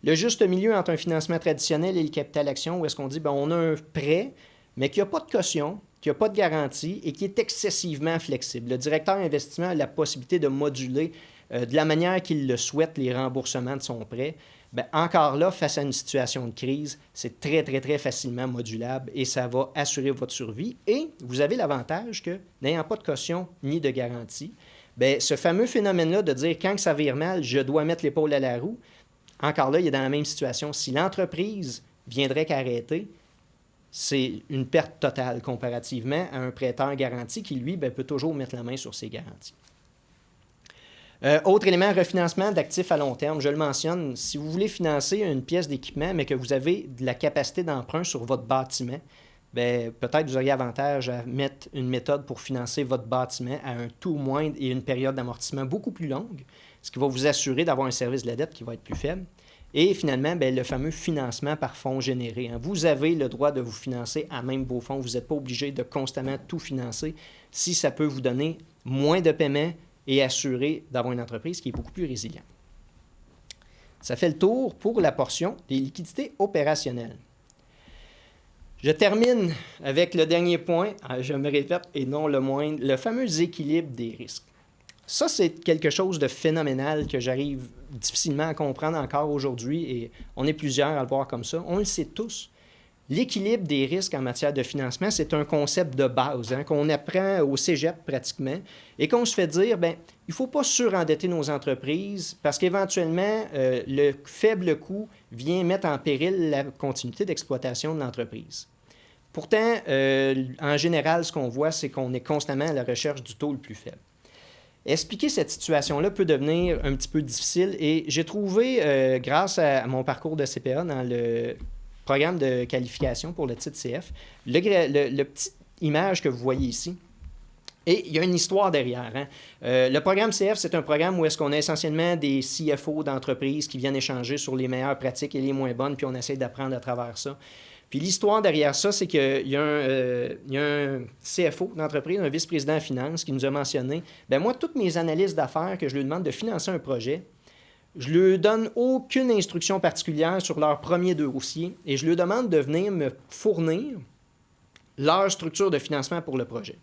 le juste milieu entre un financement traditionnel et le capital action, où est-ce qu'on dit, bien, on a un prêt, mais qui n'a pas de caution, qui n'a pas de garantie et qui est excessivement flexible. Le directeur investissement a la possibilité de moduler de la manière qu'il le souhaite les remboursements de son prêt. Bien, encore là, face à une situation de crise, c'est très, très, très facilement modulable et ça va assurer votre survie. Et vous avez l'avantage que, n'ayant pas de caution ni de garantie, bien, ce fameux phénomène-là de dire quand ça vire mal, je dois mettre l'épaule à la roue, encore là, il est dans la même situation. Si l'entreprise viendrait qu'arrêter, c'est une perte totale comparativement à un prêteur garanti qui, lui, bien, peut toujours mettre la main sur ses garanties. Autre élément, refinancement d'actifs à long terme. Je le mentionne, si vous voulez financer une pièce d'équipement, mais que vous avez de la capacité d'emprunt sur votre bâtiment, bien, peut-être vous auriez avantage à mettre une méthode pour financer votre bâtiment à un taux moindre et une période d'amortissement beaucoup plus longue, ce qui va vous assurer d'avoir un service de la dette qui va être plus faible. Et finalement, bien, le fameux financement par fonds générés. Hein. Vous avez le droit de vous financer à même vos fonds. Vous n'êtes pas obligé de constamment tout financer si ça peut vous donner moins de paiements et assurer d'avoir une entreprise qui est beaucoup plus résiliente. Ça fait le tour pour la portion des liquidités opérationnelles. Je termine avec le dernier point, je me répète et non le moindre, le fameux équilibre des risques. Ça, c'est quelque chose de phénoménal que j'arrive difficilement à comprendre encore aujourd'hui et on est plusieurs à le voir comme ça. On le sait tous. L'équilibre des risques en matière de financement, c'est un concept de base qu'on apprend au cégep pratiquement et qu'on se fait dire, bien, il ne faut pas surendetter nos entreprises parce qu'éventuellement, le faible coût vient mettre en péril la continuité d'exploitation de l'entreprise. Pourtant, en général, ce qu'on voit, c'est qu'on est constamment à la recherche du taux le plus faible. Expliquer cette situation-là peut devenir un petit peu difficile et j'ai trouvé, grâce à mon parcours de CPA dans le programme de qualification pour le titre CF, le petite image que vous voyez ici. Et il y a une histoire derrière. Hein? Le programme CF, c'est un programme où est-ce qu'on a essentiellement des CFO d'entreprises qui viennent échanger sur les meilleures pratiques et les moins bonnes, puis on essaie d'apprendre à travers ça. Puis l'histoire derrière ça, c'est qu'il y a un CFO d'entreprise, un vice-président en finance qui nous a mentionné, bien moi, toutes mes analyses d'affaires que je lui demande de financer un projet, je ne leur donne aucune instruction particulière sur leurs premiers dossiers et je leur demande de venir me fournir leur structure de financement pour le projet.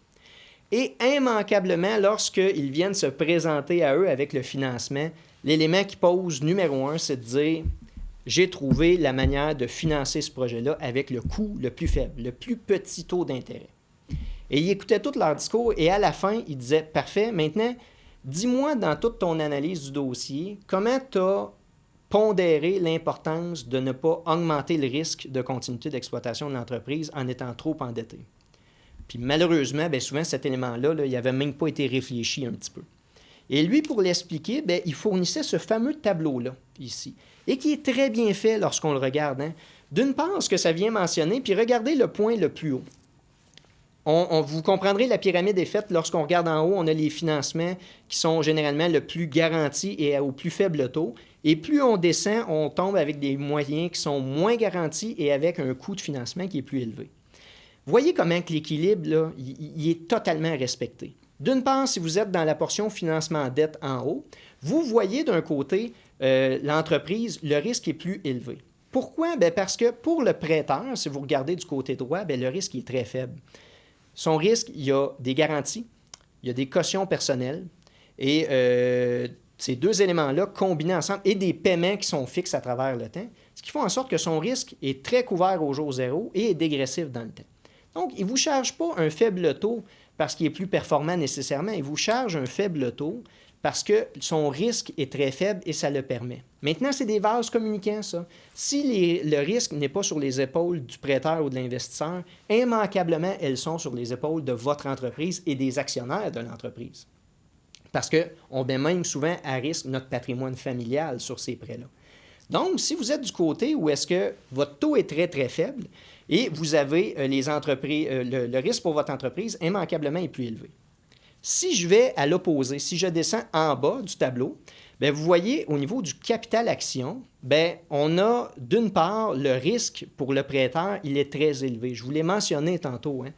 Et immanquablement, lorsqu'ils viennent se présenter à eux avec le financement, l'élément qui pose numéro 1, c'est de dire « J'ai trouvé la manière de financer ce projet-là avec le coût le plus faible, le plus petit taux d'intérêt. » Et ils écoutaient tout leur discours et à la fin, ils disaient « Parfait, maintenant, dis-moi dans toute ton analyse du dossier, comment tu as pondéré l'importance de ne pas augmenter le risque de continuité d'exploitation de l'entreprise en étant trop endetté. » Puis malheureusement, bien souvent, cet élément-là, il n'avait même pas été réfléchi un petit peu. Et lui, pour l'expliquer, bien, il fournissait ce fameux tableau-là, ici, et qui est très bien fait lorsqu'on le regarde. Hein. D'une part, ce que ça vient mentionner, puis regardez le point le plus haut. Vous comprendrez, la pyramide est faite lorsqu'on regarde en haut, on a les financements qui sont généralement le plus garantis et au plus faible taux. Et plus on descend, on tombe avec des moyens qui sont moins garantis et avec un coût de financement qui est plus élevé. Voyez comment que l'équilibre, là, il est totalement respecté. D'une part, si vous êtes dans la portion financement-dette en haut, vous voyez d'un côté l'entreprise, le risque est plus élevé. Pourquoi? Bien, parce que pour le prêteur, si vous regardez du côté droit, bien, le risque est très faible. Son risque, il y a des garanties, il y a des cautions personnelles et ces deux éléments-là combinés ensemble et des paiements qui sont fixes à travers le temps, ce qui fait en sorte que son risque est très couvert au jour zéro et est dégressif dans le temps. Donc, il ne vous charge pas un faible taux parce qu'il est plus performant nécessairement, il vous charge un faible taux parce que son risque est très faible et ça le permet. Maintenant, c'est des vases communicants, ça. Si le risque n'est pas sur les épaules du prêteur ou de l'investisseur, immanquablement, elles sont sur les épaules de votre entreprise et des actionnaires de l'entreprise. Parce qu'on met même souvent à risque notre patrimoine familial sur ces prêts-là. Donc, si vous êtes du côté où est-ce que votre taux est très, très faible et vous avez le risque pour votre entreprise, immanquablement est plus élevé. Si je vais à l'opposé, si je descends en bas du tableau, bien, vous voyez au niveau du capital action, bien, on a d'une part le risque pour le prêteur, il est très élevé. Je vous l'ai mentionné tantôt. Hein.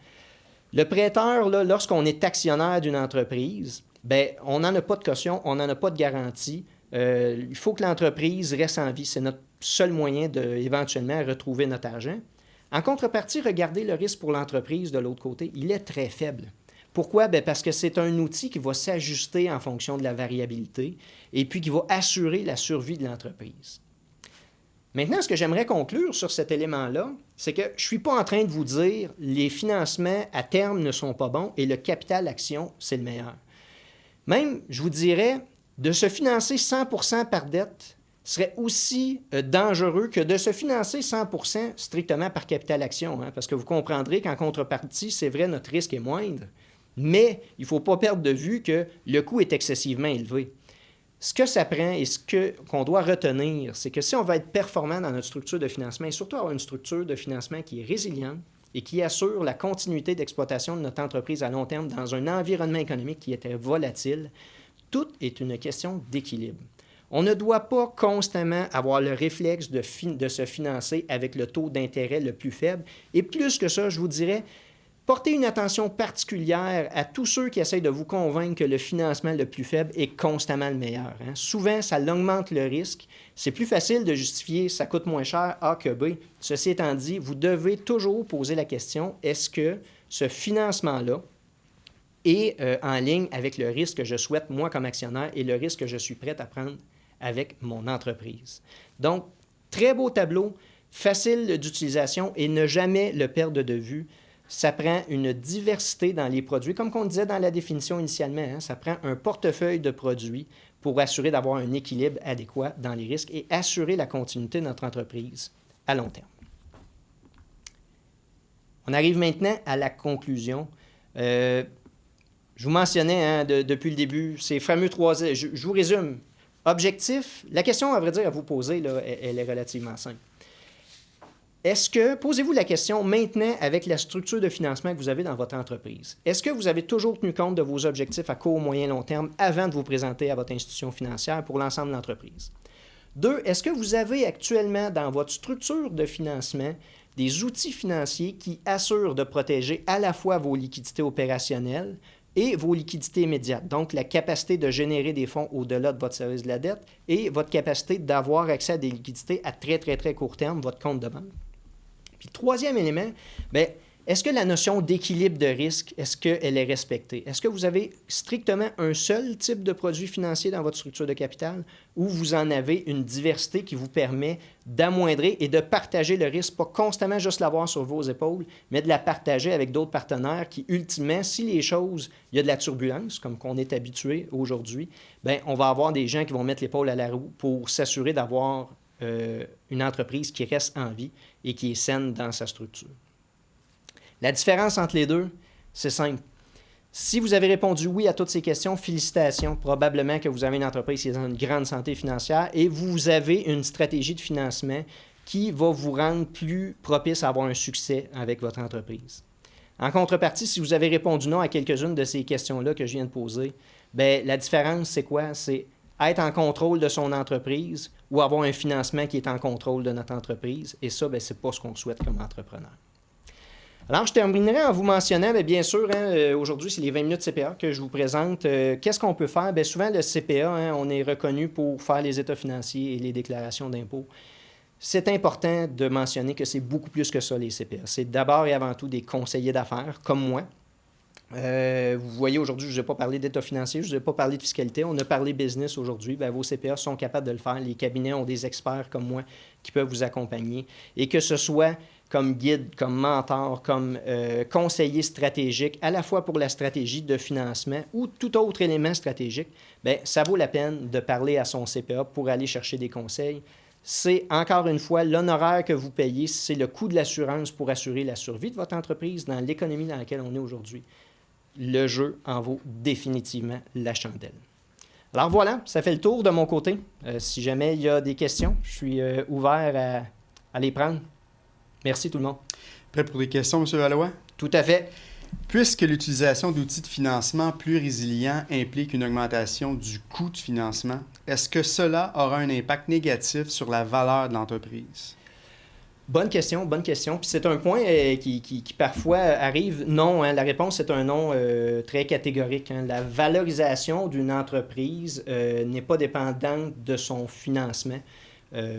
Le prêteur, là, lorsqu'on est actionnaire d'une entreprise, bien, on n'en a pas de caution, on n'en a pas de garantie. Il faut que l'entreprise reste en vie. C'est notre seul moyen d'éventuellement retrouver notre argent. En contrepartie, regardez le risque pour l'entreprise de l'autre côté. Il est très faible. Pourquoi? Bien, parce que c'est un outil qui va s'ajuster en fonction de la variabilité et puis qui va assurer la survie de l'entreprise. Maintenant, ce que j'aimerais conclure sur cet élément-là, c'est que je ne suis pas en train de vous dire les financements à terme ne sont pas bons et le capital action, c'est le meilleur. Même, je vous dirais, de se financer 100% par dette serait aussi dangereux que de se financer 100% strictement par capital action, hein, parce que vous comprendrez qu'en contrepartie, c'est vrai, notre risque est moindre, mais il ne faut pas perdre de vue que le coût est excessivement élevé. Ce que ça prend et qu'on doit retenir, c'est que si on va être performant dans notre structure de financement, et surtout avoir une structure de financement qui est résiliente et qui assure la continuité d'exploitation de notre entreprise à long terme dans un environnement économique qui était volatile, tout est une question d'équilibre. On ne doit pas constamment avoir le réflexe de se financer avec le taux d'intérêt le plus faible. Et plus que ça, je vous dirais, portez une attention particulière à tous ceux qui essayent de vous convaincre que le financement le plus faible est constamment le meilleur. Hein. Souvent, ça augmente le risque. C'est plus facile de justifier ça coûte moins cher A que B. Ceci étant dit, vous devez toujours poser la question, est-ce que ce financement-là est en ligne avec le risque que je souhaite, moi, comme actionnaire, et le risque que je suis prêt à prendre avec mon entreprise. Donc, très beau tableau, facile d'utilisation et ne jamais le perdre de vue. Ça prend une diversité dans les produits, comme on disait dans la définition initialement, hein, ça prend un portefeuille de produits pour assurer d'avoir un équilibre adéquat dans les risques et assurer la continuité de notre entreprise à long terme. On arrive maintenant à la conclusion. Je vous mentionnais hein, depuis le début, ces fameux 3... Je vous résume. Objectif, la question, à vrai dire, à vous poser, là, elle est relativement simple. Posez-vous la question maintenant avec la structure de financement que vous avez dans votre entreprise. Est-ce que vous avez toujours tenu compte de vos objectifs à court, moyen, long terme avant de vous présenter à votre institution financière pour l'ensemble de l'entreprise? 2, est-ce que vous avez actuellement dans votre structure de financement des outils financiers qui assurent de protéger à la fois vos liquidités opérationnelles et vos liquidités immédiates, donc la capacité de générer des fonds au-delà de votre service de la dette et votre capacité d'avoir accès à des liquidités à très, très, très court terme, votre compte de banque. Puis le troisième élément, bien, est-ce que la notion d'équilibre de risque, est-ce qu'elle est respectée? Est-ce que vous avez strictement un seul type de produit financier dans votre structure de capital ou vous en avez une diversité qui vous permet d'amoindrir et de partager le risque, pas constamment juste l'avoir sur vos épaules, mais de la partager avec d'autres partenaires qui, ultimement, si les choses, il y a de la turbulence, comme qu'on est habitué aujourd'hui, bien, on va avoir des gens qui vont mettre l'épaule à la roue pour s'assurer d'avoir une entreprise qui reste en vie et qui est saine dans sa structure. La différence entre les deux, c'est simple. Si vous avez répondu oui à toutes ces questions, félicitations. Probablement que vous avez une entreprise qui est dans une grande santé financière et vous avez une stratégie de financement qui va vous rendre plus propice à avoir un succès avec votre entreprise. En contrepartie, si vous avez répondu non à quelques-unes de ces questions-là que je viens de poser, bien, la différence, c'est quoi? C'est être en contrôle de son entreprise ou avoir un financement qui est en contrôle de notre entreprise. Et ça, bien, ce n'est pas ce qu'on souhaite comme entrepreneur. Alors, je terminerai en vous mentionnant, bien sûr, aujourd'hui, c'est les 20 minutes CPA que je vous présente. Qu'est-ce qu'on peut faire? Bien, souvent, le CPA, on est reconnu pour faire les états financiers et les déclarations d'impôts. C'est important de mentionner que c'est beaucoup plus que ça, les CPA. C'est d'abord et avant tout des conseillers d'affaires, comme moi. Vous voyez, aujourd'hui, je ne vous ai pas parlé d'état financier, je ne vous ai pas parlé de fiscalité, on a parlé business aujourd'hui. Bien, vos CPA sont capables de le faire. Les cabinets ont des experts comme moi qui peuvent vous accompagner. Et que ce soit comme guide, comme mentor, comme conseiller stratégique, à la fois pour la stratégie de financement ou tout autre élément stratégique, bien, ça vaut la peine de parler à son CPA pour aller chercher des conseils. C'est, encore une fois, l'honoraire que vous payez, c'est le coût de l'assurance pour assurer la survie de votre entreprise dans l'économie dans laquelle on est aujourd'hui. Le jeu en vaut définitivement la chandelle. Alors voilà, ça fait le tour de mon côté. Si jamais il y a des questions, je suis ouvert à les prendre. Merci tout le monde. Prêt pour des questions, M. Valois? Tout à fait. Puisque l'utilisation d'outils de financement plus résilients implique une augmentation du coût de financement, est-ce que cela aura un impact négatif sur la valeur de l'entreprise? Bonne question, bonne question. Puis c'est un point qui parfois arrive. Non, hein, la réponse est un non très catégorique. Hein. La valorisation d'une entreprise n'est pas dépendante de son financement.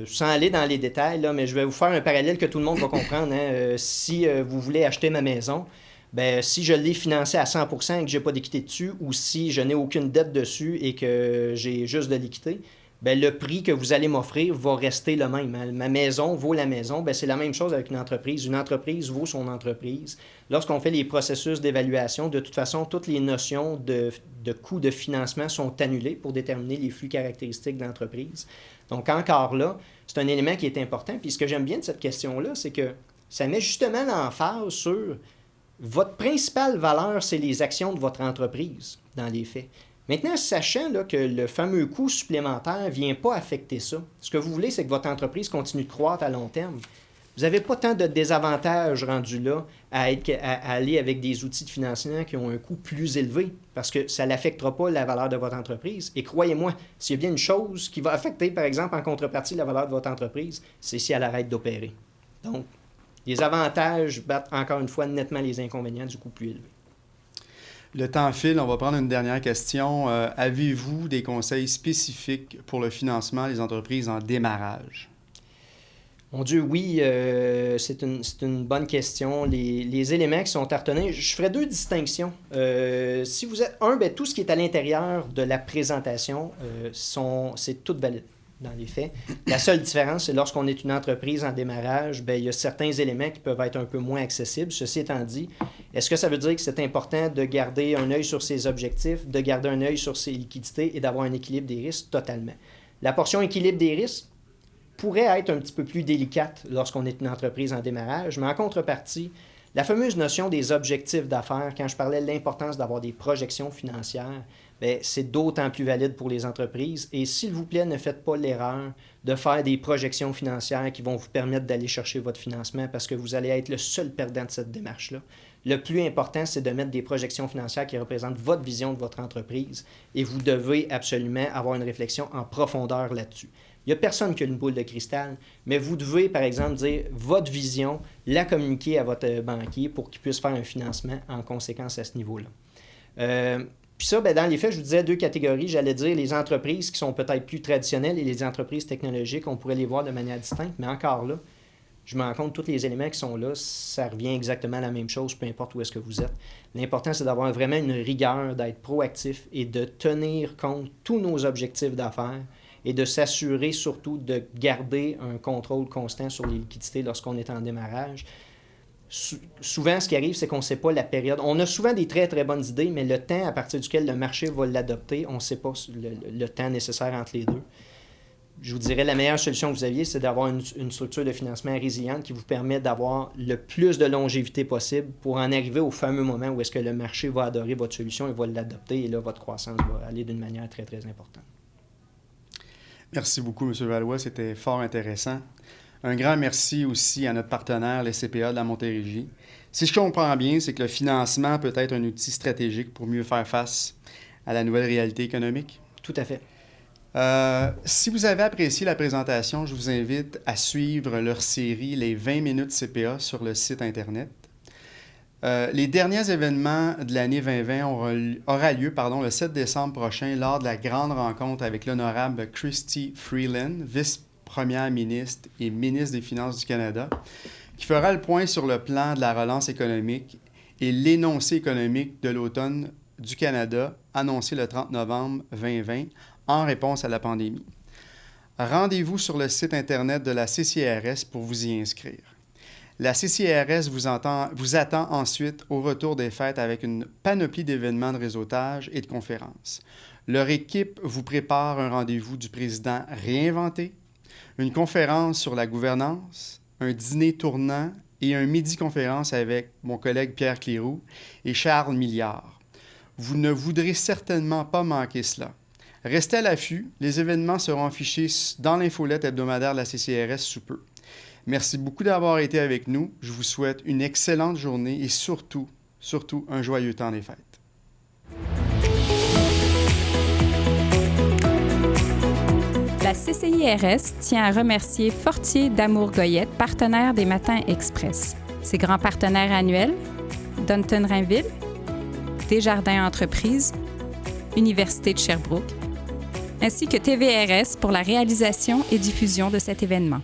Sans aller dans les détails, là, mais je vais vous faire un parallèle que tout le monde va comprendre. Hein. Si vous voulez acheter ma maison, bien, si je l'ai financée à 100% et que je n'ai pas d'équité dessus, ou si je n'ai aucune dette dessus et que j'ai juste de l'équité, bien, le prix que vous allez m'offrir va rester le même. Ma maison vaut la maison. Bien, c'est la même chose avec une entreprise. Une entreprise vaut son entreprise. Lorsqu'on fait les processus d'évaluation, de toute façon, toutes les notions de coûts de financement sont annulées pour déterminer les flux caractéristiques de l'entreprise. Donc, encore là, c'est un élément qui est important. Puis, ce que j'aime bien de cette question-là, c'est que ça met justement l'emphase sur votre principale valeur, c'est les actions de votre entreprise, dans les faits. Maintenant, sachant là, que le fameux coût supplémentaire ne vient pas affecter ça, ce que vous voulez, c'est que votre entreprise continue de croître à long terme. Vous n'avez pas tant de désavantages rendus là à aller avec des outils de financement qui ont un coût plus élevé parce que ça n'affectera pas la valeur de votre entreprise. Et croyez-moi, s'il y a bien une chose qui va affecter, par exemple, en contrepartie la valeur de votre entreprise, c'est si elle arrête d'opérer. Donc, les avantages battent encore une fois nettement les inconvénients du coût plus élevé. Le temps file, on va prendre une dernière question. Avez-vous des conseils spécifiques pour le financement des entreprises en démarrage? Mon Dieu, oui, c'est une bonne question. Les éléments qui sont à retenir, je ferai deux distinctions. Si vous êtes bien, tout ce qui est à l'intérieur de la présentation, c'est tout valide dans les faits. La seule différence, c'est lorsqu'on est une entreprise en démarrage, bien, il y a certains éléments qui peuvent être un peu moins accessibles. Ceci étant dit, est-ce que ça veut dire que c'est important de garder un œil sur ses objectifs, de garder un œil sur ses liquidités et d'avoir un équilibre des risques? Totalement. La portion équilibre des risques pourrait être un petit peu plus délicate lorsqu'on est une entreprise en démarrage, mais en contrepartie, la fameuse notion des objectifs d'affaires, quand je parlais de l'importance d'avoir des projections financières, bien, c'est d'autant plus valide pour les entreprises. Et s'il vous plaît, ne faites pas l'erreur de faire des projections financières qui vont vous permettre d'aller chercher votre financement parce que vous allez être le seul perdant de cette démarche-là. Le plus important, c'est de mettre des projections financières qui représentent votre vision de votre entreprise et vous devez absolument avoir une réflexion en profondeur là-dessus. Il n'y a personne qui a une boule de cristal, mais vous devez, par exemple, dire votre vision, la communiquer à votre banquier pour qu'il puisse faire un financement en conséquence à ce niveau-là. Puis ça, dans les faits, je vous disais 2 catégories. J'allais dire les entreprises qui sont peut-être plus traditionnelles et les entreprises technologiques, on pourrait les voir de manière distincte, mais encore là, je me rends compte que tous les éléments qui sont là, ça revient exactement à la même chose, peu importe où est-ce que vous êtes. L'important, c'est d'avoir vraiment une rigueur, d'être proactif et de tenir compte de tous nos objectifs d'affaires et de s'assurer surtout de garder un contrôle constant sur les liquidités lorsqu'on est en démarrage. Souvent, ce qui arrive, c'est qu'on ne sait pas la période. On a souvent des très, très bonnes idées, mais le temps à partir duquel le marché va l'adopter, on ne sait pas le temps nécessaire entre les deux. Je vous dirais, la meilleure solution que vous aviez, c'est d'avoir une structure de financement résiliente qui vous permet d'avoir le plus de longévité possible pour en arriver au fameux moment où est-ce que le marché va adorer votre solution et va l'adopter, et là, votre croissance va aller d'une manière très, très importante. Merci beaucoup, M. Valois. C'était fort intéressant. Un grand merci aussi à notre partenaire, les CPA de la Montérégie. Si je comprends bien, c'est que le financement peut être un outil stratégique pour mieux faire face à la nouvelle réalité économique. Tout à fait. Si vous avez apprécié la présentation, je vous invite à suivre leur série Les 20 minutes CPA sur le site Internet. Les derniers événements de l'année 2020 aura lieu le 7 décembre prochain lors de la grande rencontre avec l'honorable Chrystia Freeland, vice-première ministre et ministre des Finances du Canada, qui fera le point sur le plan de la relance économique et l'énoncé économique de l'automne du Canada, annoncé le 30 novembre 2020 en réponse à la pandémie. Rendez-vous sur le site Internet de la CCRS pour vous y inscrire. La CCRS vous attend ensuite au retour des fêtes avec une panoplie d'événements de réseautage et de conférences. Leur équipe vous prépare un rendez-vous du président réinventé, une conférence sur la gouvernance, un dîner tournant et un midi-conférence avec mon collègue Pierre Cléroux et Charles Milliard. Vous ne voudrez certainement pas manquer cela. Restez à l'affût, les événements seront affichés dans l'infolette hebdomadaire de la CCRS sous peu. Merci beaucoup d'avoir été avec nous. Je vous souhaite une excellente journée et surtout un joyeux temps des fêtes. La CCIRS tient à remercier Fortier d'Amour Goyette, partenaire des Matins Express. Ses grands partenaires annuels, Dunton Rainville, Desjardins Entreprises, Université de Sherbrooke, ainsi que TVRS pour la réalisation et diffusion de cet événement.